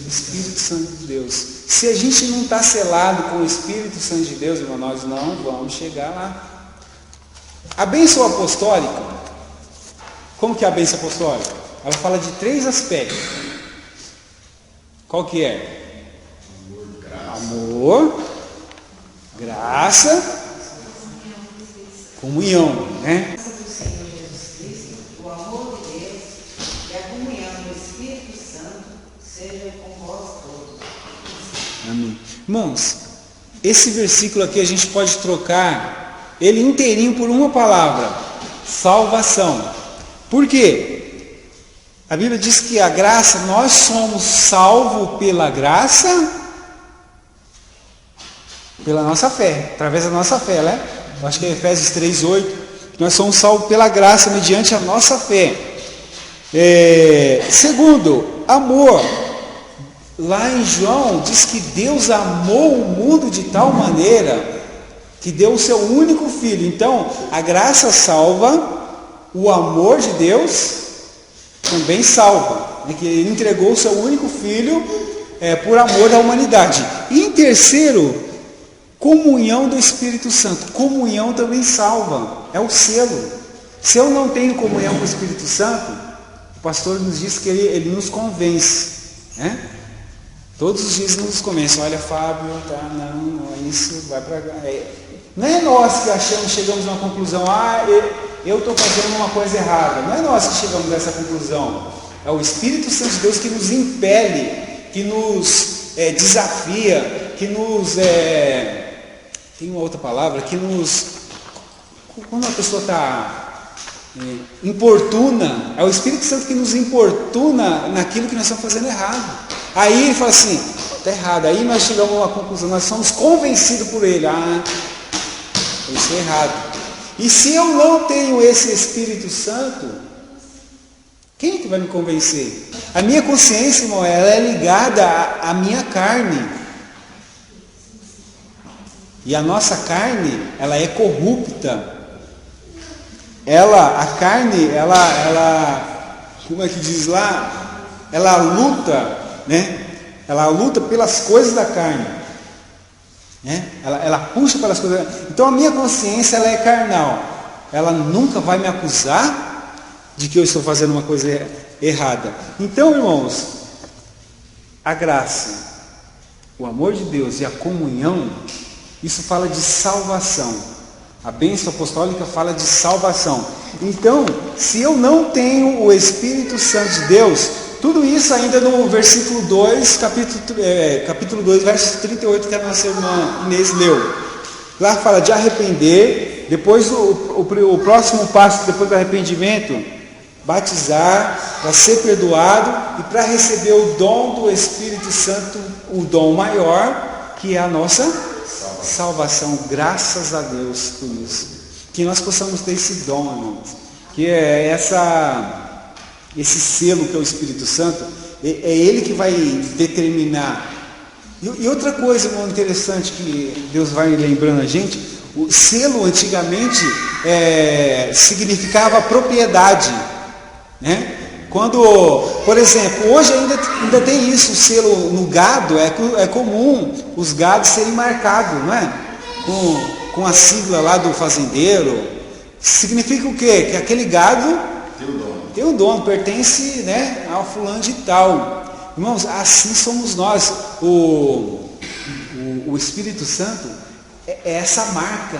S1: O Espírito Santo de Deus. Se a gente não está selado com o Espírito Santo de Deus, irmão, nós não vamos chegar lá. A bênção apostólica, como que é a bênção apostólica? Ela fala de 3 aspectos. Qual que é? Amor, graça, comunhão, né?
S6: A graça do Senhor Jesus Cristo, o amor de Deus e a comunhão do Espírito Santo seja com vós todos.
S1: Amém. Irmãos, esse versículo aqui a gente pode trocar ele inteirinho por uma palavra: salvação. Por quê? A Bíblia diz que a graça, nós somos salvos pela graça, pela nossa fé, através da nossa fé, né? Eu acho que é Efésios 3:8, nós somos salvos pela graça mediante a nossa fé. Segundo, amor. Lá em João diz que Deus amou o mundo de tal maneira que deu o seu único filho. Então, a graça salva, o amor de Deus também salva, né? Que ele entregou o seu único filho por amor da humanidade. E em terceiro, comunhão do Espírito Santo. Comunhão também salva, é o selo. Se eu não tenho comunhão com o Espírito Santo, o pastor nos diz que ele nos convence, né? Todos os dias nos convence. Olha, Fábio, tá, não é isso, vai para cá. Não é nós que chegamos a uma conclusão, eu estou fazendo uma coisa errada. Não é nós que chegamos a essa conclusão. É o Espírito Santo de Deus que nos impele, que nos desafia, que nos... tem uma outra palavra, que nos... Quando a pessoa está importuna, é o Espírito Santo que nos importuna naquilo que nós estamos fazendo errado. Aí ele fala assim, está errado. Aí nós chegamos a uma conclusão, nós somos convencidos por ele. Eu estou errado. E se eu não tenho esse Espírito Santo, quem é que vai me convencer? A minha consciência, irmão, ela é ligada à minha carne. E a nossa carne, ela é corrupta. A carne, como é que diz lá? Ela luta, né? Ela luta pelas coisas da carne, né? Ela puxa pelas coisas. Então a minha consciência, ela é carnal. Ela nunca vai me acusar de que eu estou fazendo uma coisa errada. Então, irmãos, a graça, o amor de Deus e a comunhão, isso fala de salvação. A bênção apostólica fala de salvação. Então, se eu não tenho o Espírito Santo de Deus, tudo isso ainda no versículo 2, capítulo 2, verso 38, que a nossa irmã Inês leu. Lá fala de arrepender, depois o próximo passo, depois do arrependimento, batizar, para ser perdoado e para receber o dom do Espírito Santo, o dom maior, que é a nossa salvação. Graças a Deus por isso. Que nós possamos ter esse dom, irmãos. Que é esse selo que é o Espírito Santo, é Ele que vai determinar. E outra coisa, irmão, interessante que Deus vai lembrando a gente, o selo antigamente significava propriedade, né? Quando, por exemplo, hoje ainda tem isso, o selo no gado, é comum os gados serem marcados, não é? Com a sigla lá do fazendeiro. Significa o quê? Que aquele gado tem um dono, pertence, né, ao fulano de tal. Irmãos, assim somos nós. O Espírito Santo é essa marca,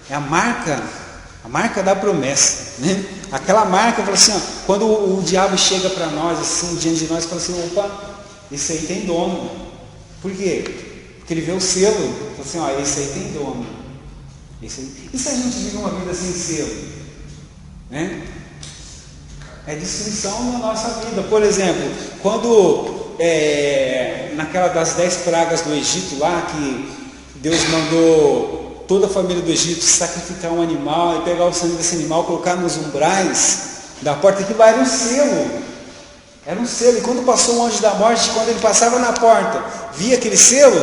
S1: é a marca da promessa, né? Aquela marca, fala assim, ó, quando o diabo chega para nós, assim, diante de nós, fala assim, opa, esse aí tem dono. Por quê? Porque ele vê o selo, fala assim, ó, esse aí tem dono. E se a gente vive uma vida sem selo? Né? É destruição na nossa vida. Por exemplo, quando naquela das 10 pragas do Egito lá, que Deus mandou toda a família do Egito sacrificar um animal e pegar o sangue desse animal, colocar nos umbrais da porta, aquilo lá era um selo. Era um selo. E quando passou o anjo da morte, quando ele passava na porta, via aquele selo,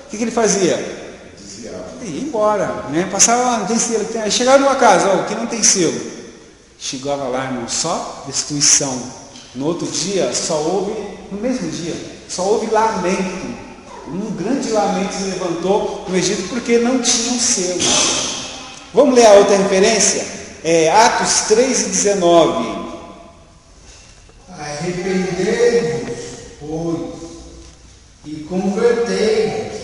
S1: o que ele fazia? Ele ia embora, né? Passava lá, não tem selo. Chegava numa casa, ó, aqui não tem selo. Chegava lá, irmão, só destruição. No outro dia, no mesmo dia, só houve lamento. Um grande lamento se levantou no Egito porque não tinham selo. Vamos ler a outra referência? Atos 3:19.
S5: Arrependei-vos, pois, e convertei-vos,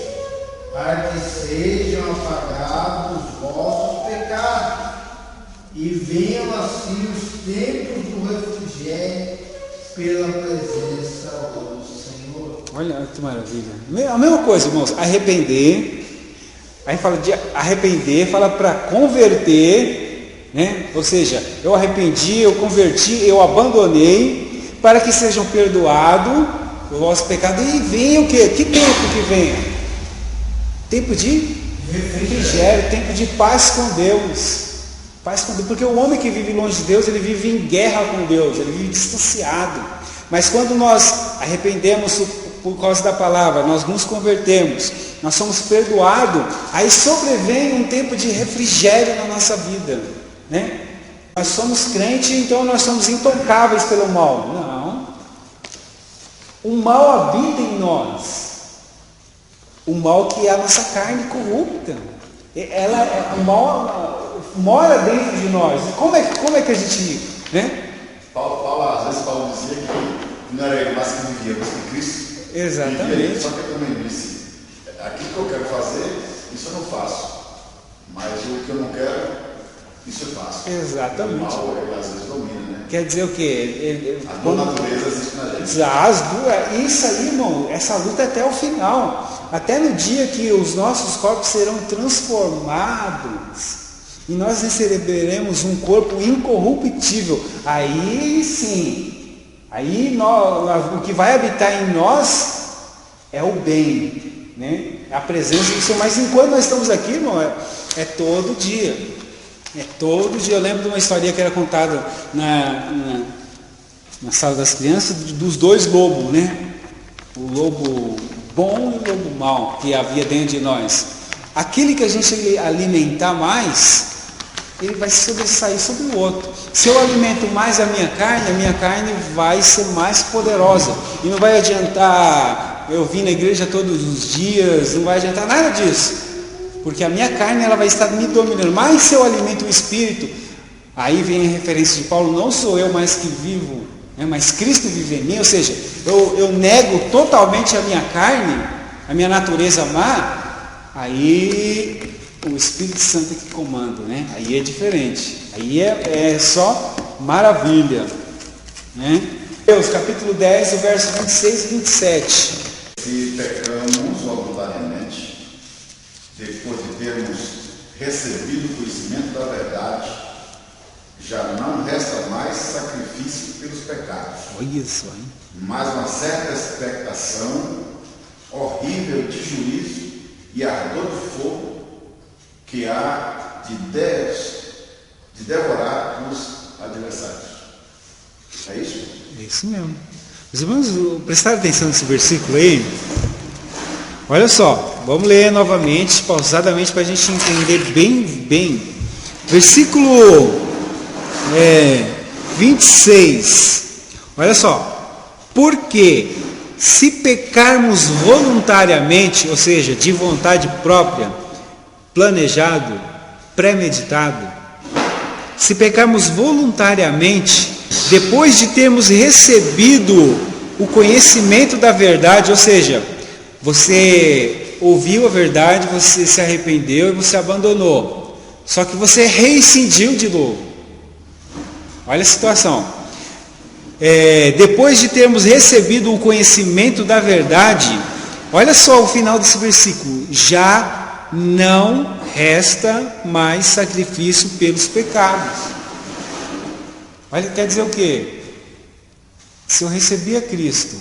S5: para que sejam apagados os vossos pecados, e venham assim os tempos do refrigério pela presença do Senhor.
S1: Olha que maravilha. A mesma coisa, irmãos, arrepender. Aí fala de arrepender, fala para converter, né? Ou seja, eu arrependi, eu converti, eu abandonei, para que sejam perdoados os vossos pecados. E venha o quê? Que tempo que venha? Tempo de refrigério, tempo de paz com Deus. Paz com Deus, porque o homem que vive longe de Deus, ele vive em guerra com Deus, ele vive distanciado. Mas quando nós arrependemos por causa da palavra, nós nos convertemos, nós somos perdoados, aí sobrevém um tempo de refrigério na nossa vida, né? Nós somos crentes, então nós somos intocáveis pelo mal. Não. O mal habita em nós. O mal que é a nossa carne corrupta. O mal mora dentro de nós. Como é que a gente, né?
S2: Às vezes Paulo dizia que não era ele mais que vivia, mas que Cristo.
S1: Exatamente.
S2: Só que ele também disse, aquilo que eu quero fazer, isso eu não faço. Mas o que eu não quero, isso eu faço.
S1: Exatamente.
S2: O mal, ele às vezes domina, né?
S1: Quer dizer o quê?
S2: A duas naturezas existem na gente.
S1: Isso aí, irmão, essa luta é até o final. Até no dia que os nossos corpos serão transformados e nós receberemos um corpo incorruptível. Aí sim. Aí o que vai habitar em nós é o bem, né? A presença do Senhor. Mas enquanto nós estamos aqui, irmão, é todo dia. É todo dia. Eu lembro de uma historinha que era contada na sala das crianças, dos dois lobos, né? O lobo bom e o lobo mau que havia dentro de nós. Aquele que a gente alimentar mais, ele vai se sobressair sobre o outro. Se eu alimento mais a minha carne vai ser mais poderosa. E não vai adiantar eu vir na igreja todos os dias, não vai adiantar nada disso. Porque a minha carne ela vai estar me dominando. Mas se eu alimento o Espírito, aí vem a referência de Paulo, não sou eu mais que vivo, né, mas Cristo vive em mim. Ou seja, eu nego totalmente a minha carne, a minha natureza má, aí o Espírito Santo é que comanda, né? Aí é diferente, aí é só maravilha, né? Deus, capítulo 10, o verso 26 e 27.
S2: Se pecamos voluntariamente, depois de termos recebido o conhecimento da verdade, já não resta mais sacrifício pelos pecados.
S1: Olha isso, hein?
S2: Mas uma certa expectação horrível de juízo e ardor de fogo que há de devorar os adversários. É isso?
S1: É isso mesmo. Os irmãos prestaram atenção nesse versículo aí? Olha só, vamos ler novamente, pausadamente, para a gente entender bem. Versículo 26. Olha só. Porque se pecarmos voluntariamente, ou seja, de vontade própria, planejado, premeditado, se pecarmos voluntariamente, depois de termos recebido o conhecimento da verdade, ou seja, você ouviu a verdade, você se arrependeu e você abandonou, só que você reincidiu de novo. Olha a situação. Depois de termos recebido o conhecimento da verdade, olha só o final desse versículo: já não resta mais sacrifício pelos pecados. Olha, quer dizer o quê? Se eu recebi a Cristo,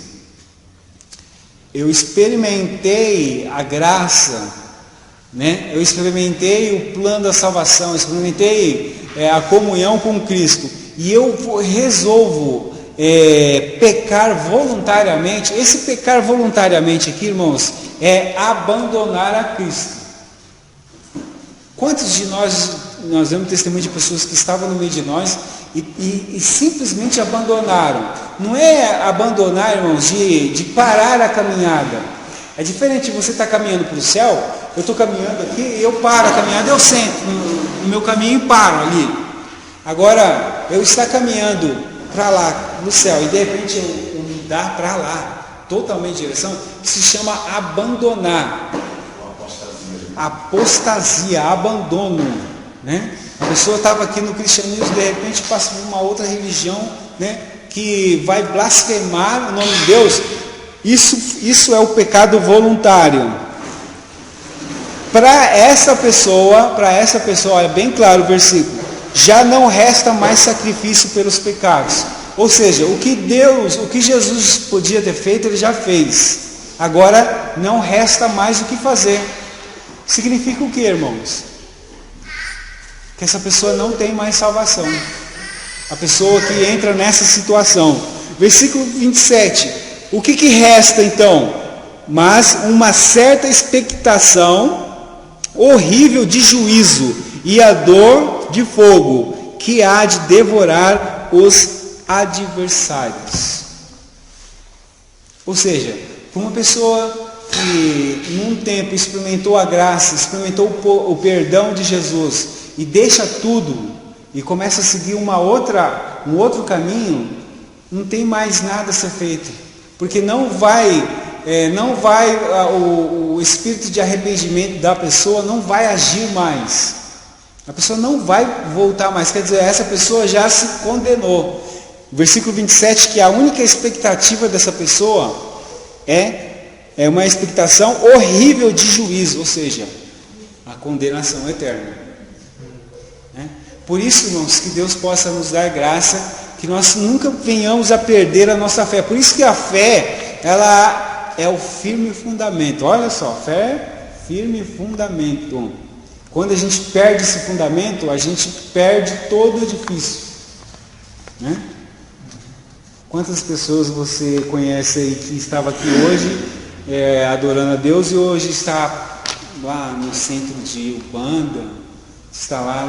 S1: eu experimentei a graça, né? Eu experimentei o plano da salvação, eu experimentei a comunhão com Cristo, e eu resolvo pecar voluntariamente. Esse pecar voluntariamente aqui, irmãos, é abandonar a Cristo. Quantos de nós vemos testemunho de pessoas que estavam no meio de nós e simplesmente abandonaram? Não é abandonar, irmãos, de parar a caminhada. É diferente de você estar caminhando para o céu. Eu estou caminhando aqui, eu paro a caminhada, eu sento no meu caminho e paro ali. Agora, eu estar caminhando para lá, no céu, e de repente eu mudar para lá, totalmente em direção, se chama abandonar. Apostasia, abandono, né? A pessoa estava aqui no cristianismo, de repente passa por uma outra religião, né, que vai blasfemar o nome de Deus. Isso é o pecado voluntário. Para essa pessoa, é bem claro o versículo: já não resta mais sacrifício pelos pecados. Ou seja, o que Jesus podia ter feito, ele já fez. Agora não resta mais o que fazer. Significa o que, irmãos? Que essa pessoa não tem mais salvação. A pessoa que entra nessa situação. Versículo 27. O que resta então? Mas uma certa expectação horrível de juízo e a dor de fogo que há de devorar os adversários. Ou seja, uma pessoa que num tempo experimentou a graça, experimentou o perdão de Jesus e deixa tudo e começa a seguir um outro caminho, não tem mais nada a ser feito, porque não vai o espírito de arrependimento da pessoa não vai agir mais, a pessoa não vai voltar mais, quer dizer, essa pessoa já se condenou. Versículo 27, que a única expectativa dessa pessoa é uma expectação horrível de juízo, ou seja, a condenação eterna. Por isso, irmãos, que Deus possa nos dar graça, que nós nunca venhamos a perder a nossa fé. Por isso que a fé, ela é o firme fundamento. Olha só, fé, firme fundamento. Quando a gente perde esse fundamento, a gente perde todo o edifício, né? Quantas pessoas você conhece aí que estava aqui hoje adorando a Deus e hoje está lá no centro de Ubanda, está lá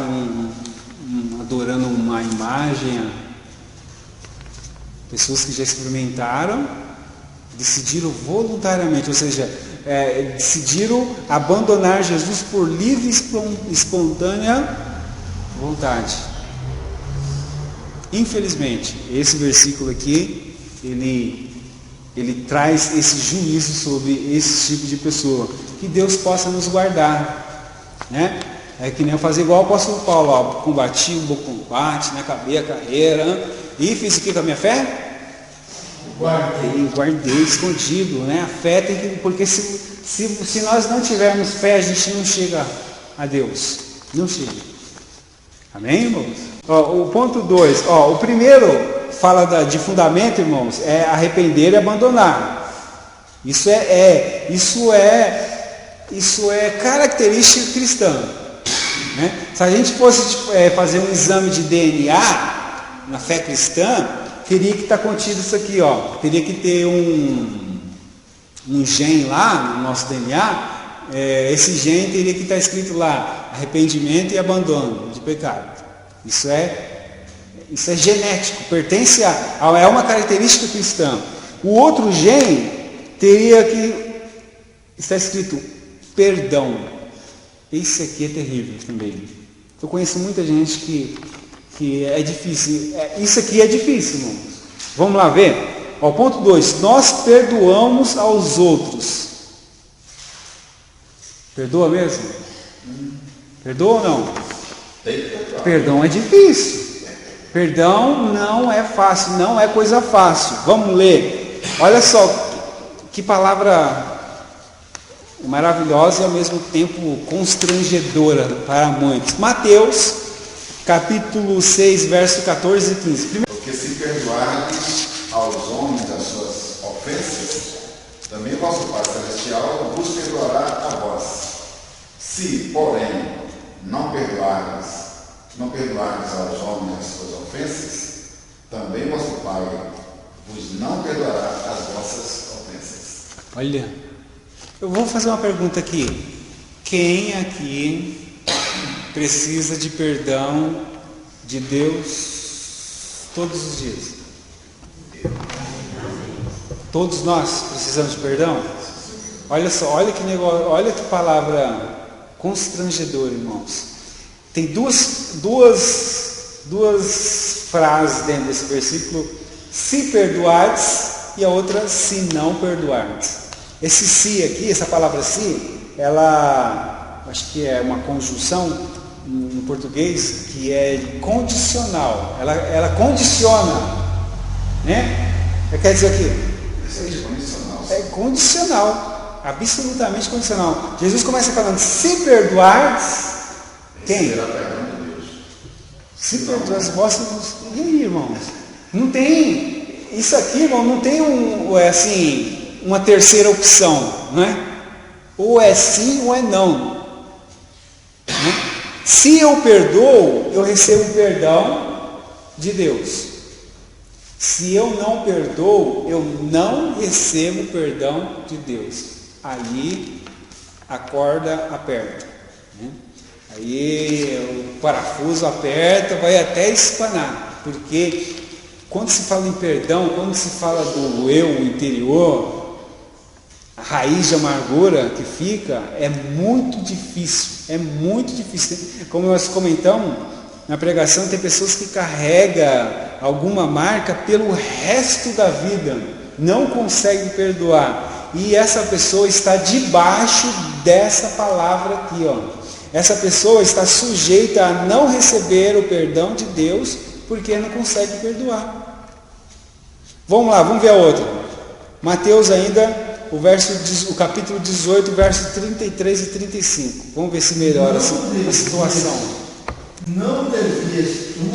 S1: adorando uma imagem? Pessoas que já experimentaram, decidiram voluntariamente, ou seja, decidiram abandonar Jesus por livre e espontânea vontade. Infelizmente, esse versículo aqui, ele traz esse juízo sobre esse tipo de pessoa. Que Deus possa nos guardar, né? É que nem eu fazer igual o apóstolo Paulo, ó, combati o bom combate, né? Acabei a carreira, e fiz o que com a minha fé? Guardei escondido, né? A fé tem que, porque se nós não tivermos fé, a gente não chega a Deus, não chega. Amém, irmãos? O ponto 2, o primeiro fala de fundamento, irmãos, é arrepender e abandonar. Isso é característica cristã, né? Se a gente fosse fazer um exame de DNA na fé cristã, teria que estar contido isso aqui, ó. Teria que ter um gene lá no nosso DNA. Esse gene teria que estar escrito lá: arrependimento e abandono de pecado. Isso é genético, pertence é uma característica cristã. O outro gene teria que estar escrito perdão. Esse aqui é terrível também. Eu conheço muita gente que é difícil. Isso aqui é difícil, irmãos. Vamos lá ver? Ó, ponto 2. Nós perdoamos aos outros. Perdoa mesmo? Perdoa ou não? Perdão é difícil. Perdão não é fácil, não é coisa fácil. Vamos ler. Olha só que palavra maravilhosa e ao mesmo tempo constrangedora para muitos. Mateus, capítulo 6, verso 14 e 15.
S2: Porque se perdoardes aos homens as suas ofensas, também vosso Pai Celestial vos perdoará a vós. Se, porém, não perdoardes aos homens as suas ofensas, também vosso Pai vos não perdoará as vossas ofensas.
S1: Olha, eu vou fazer uma pergunta aqui. Quem aqui precisa de perdão de Deus todos os dias? Todos nós precisamos de perdão? Olha só, olha que negócio, olha que palavra constrangedora, irmãos. Tem duas frases dentro desse versículo: se perdoardes, e a outra: se não perdoardes. Esse se aqui, essa palavra se, ela, acho que é uma conjunção no português que é condicional. Ela condiciona, né? Quer dizer aqui, é condicional, absolutamente condicional. Jesus começa falando: se perdoardes, quem? Se perdoardes vossas. E aí, irmãos? Não tem isso aqui, irmão. Não tem uma terceira opção, não é? Ou é sim ou é não. Né? Se eu perdoo, eu recebo o perdão de Deus. Se eu não perdoo, eu não recebo o perdão de Deus. Aí a corda aperta, né? Aí o parafuso aperta, vai até espanar. Porque quando se fala em perdão, quando se fala do eu interior, a raiz de amargura que fica, é muito difícil. Como nós comentamos na pregação, tem pessoas que carregam alguma marca pelo resto da vida, não conseguem perdoar, e essa pessoa está debaixo dessa palavra aqui, ó. Essa pessoa está sujeita a não receber o perdão de Deus, porque não consegue perdoar. Vamos lá, vamos ver a outra. Mateus ainda, o capítulo 18, verso 33 e 35. Vamos ver se melhora a situação.
S5: Não devias tu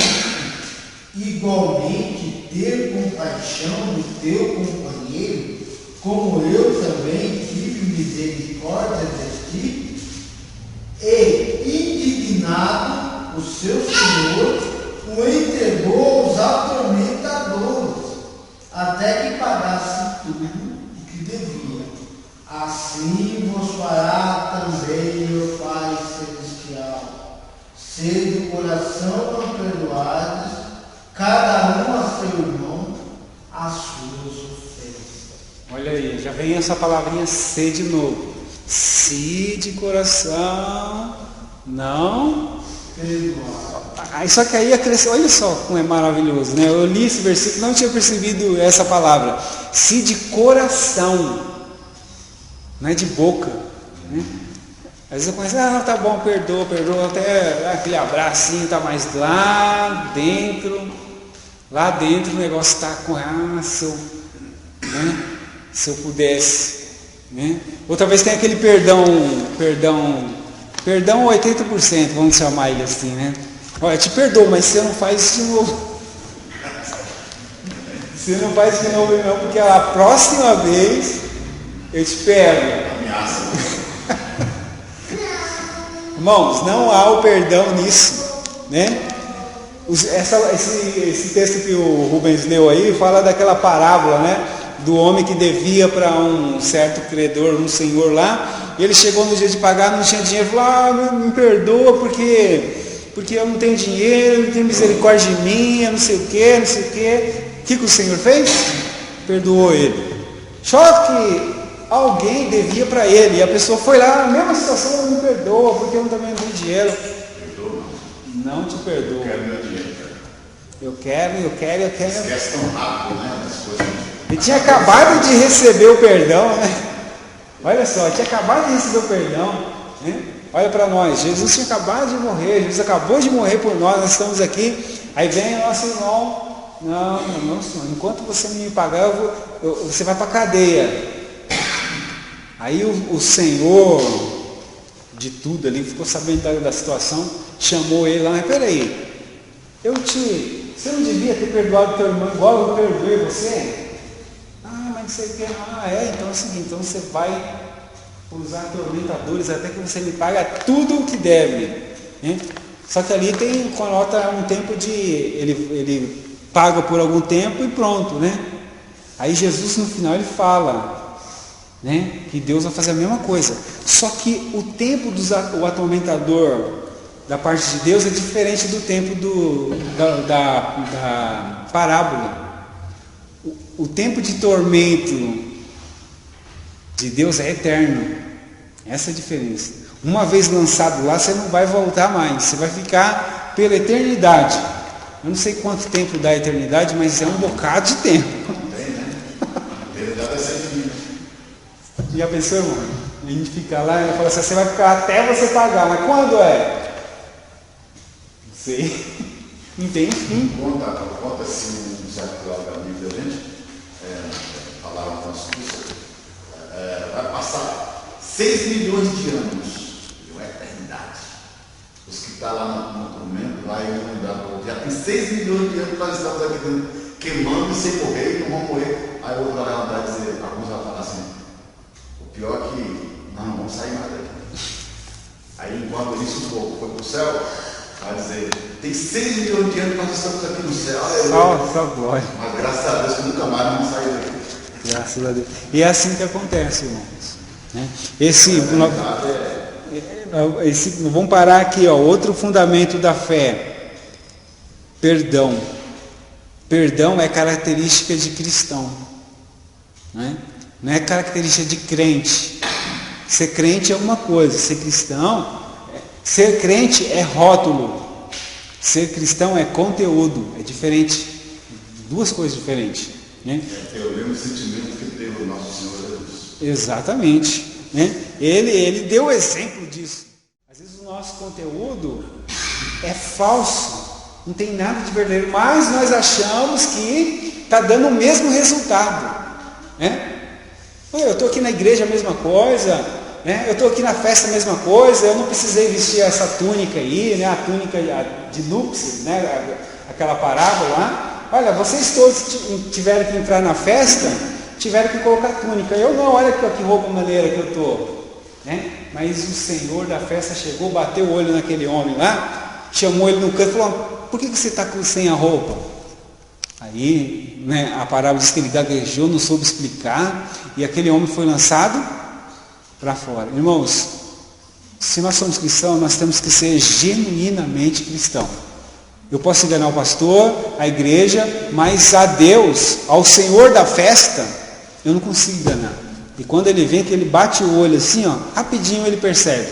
S5: igualmente ter compaixão do teu companheiro, como eu também tive misericórdia de ti? E, indignado, o seu Senhor o entregou aos atormentadores, até que pagasse tudo o que devia. Assim vos fará também meu Pai Celestial, se do coração não perdoardes, cada um a seu irmão, as suas ofensas.
S1: Olha aí, já vem essa palavrinha se de novo. Se de coração não perdoar. Só que aí acrescenta, olha só como é maravilhoso, né? Eu li esse versículo, não tinha percebido essa palavra. Se de coração, não é de boca, né? Às vezes eu conheço, tá bom, perdoa, até aquele abracinho tá mais lá dentro o negócio está com, se eu pudesse, né? Outra vez tem aquele perdão 80%, vamos chamar ele assim, né? Olha, eu te perdoo, mas você não faz isso de novo. Você não faz isso de novo não, porque a próxima vez eu te pego. Irmãos, não há o perdão nisso, né? Esse texto que o Rubens leu aí fala daquela parábola, né? Do homem que devia para um certo credor, um senhor lá, e ele chegou no dia de pagar, não tinha dinheiro, falou, me perdoa porque eu não tenho dinheiro, não tenho misericórdia de mim, eu não sei o que, não sei o que. O que o Senhor fez? Perdoou ele. Só que alguém devia para ele, e a pessoa foi lá, na mesma situação, me perdoa, porque eu também não tenho dinheiro.
S2: Perdoa não.
S1: Não te perdoa.
S2: Eu quero meu dinheiro, cara.
S1: Eu quero.
S2: Esquece tão rápido, né? Das coisas.
S1: Ele tinha acabado de receber o perdão, né? Olha só, tinha acabado de receber o perdão, né? Olha para nós, Jesus tinha acabado de morrer, Jesus acabou de morrer por nós estamos aqui. Aí vem o nosso irmão, não, senhor, enquanto você me pagar, você vai para a cadeia. Aí o Senhor de tudo ali ficou sabendo da situação, chamou ele lá, mas peraí, você não devia ter perdoado teu irmão igual eu perdoei você? Mas não sei o que, então é o seguinte, então você vai usar atormentadores até que você me paga tudo o que deve, né? Só que ali conota um tempo ele paga por algum tempo e pronto, né? Aí Jesus no final ele fala, né, que Deus vai fazer a mesma coisa, só que o tempo do atormentador da parte de Deus é diferente do tempo da parábola. O tempo de tormento de Deus é eterno. Essa é a diferença. Uma vez lançado lá, você não vai voltar mais. Você vai ficar pela eternidade. Eu não sei quanto tempo dá a eternidade, mas é um bocado de tempo.
S2: Tem, né? A eternidade é 100 dias.
S1: Já pensou, irmão? A gente fica lá e fala assim, você vai ficar até você pagar. Mas quando é? Não sei. Não tem fim.
S2: Conta assim um certo lado da Bíblia da gente. Falaram no nosso curso, vai passar 6 milhões de anos, uma eternidade. Os que estão lá no tormento, lá em humanidade, já tem 6 milhões de anos, nós estamos aqui dentro, queimando sem morrer, não vão morrer. Aí o outro vai levantar e dizer, alguns vão falar assim, o pior é que não vamos sair mais daqui. Aí enquanto isso o povo foi para o céu, vai dizer, tem 6 milhões de anos que nós estamos aqui no céu,
S1: só glória.
S2: Mas graças a Deus que nunca mais vamos sair daqui.
S1: Graças a Deus. E é assim que acontece, irmãos, né? Vamos parar aqui, outro fundamento da fé. Perdão. Perdão é característica de cristão, né? Não é característica de crente. Ser crente é uma coisa, ser cristão, ser crente é rótulo, ser cristão é conteúdo, é diferente, duas coisas diferentes, né?
S2: É o mesmo sentimento que teve o nosso Senhor Jesus.
S1: Exatamente, né? Ele deu o exemplo disso. Às vezes o nosso conteúdo é falso, não tem nada de verdadeiro, mas nós achamos que está dando o mesmo resultado, né? Eu estou aqui na igreja a mesma coisa, né? Eu estou aqui na festa a mesma coisa, eu não precisei vestir essa túnica aí, né? A túnica de núpcias, né? Aquela parábola lá. Olha, vocês todos tiveram que entrar na festa, tiveram que colocar túnica. Eu não, olha que roupa maneira que eu estou, né? Mas o Senhor da festa chegou, bateu o olho naquele homem lá, chamou ele no canto e falou, por que você está sem a roupa? Aí, né, a parábola diz que ele gaguejou, não soube explicar, e aquele homem foi lançado para fora. Irmãos, se nós somos cristãos, nós temos que ser genuinamente cristãos. Eu posso enganar o pastor, a igreja, mas a Deus, ao Senhor da festa, eu não consigo enganar. E quando ele vem, que ele bate o olho assim, rapidinho ele percebe.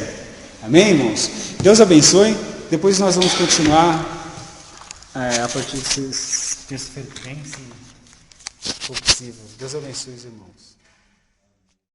S1: Amém, irmãos? Deus abençoe. Depois nós vamos continuar a partir de terça-feira que vem, se for possível. Deus abençoe os irmãos.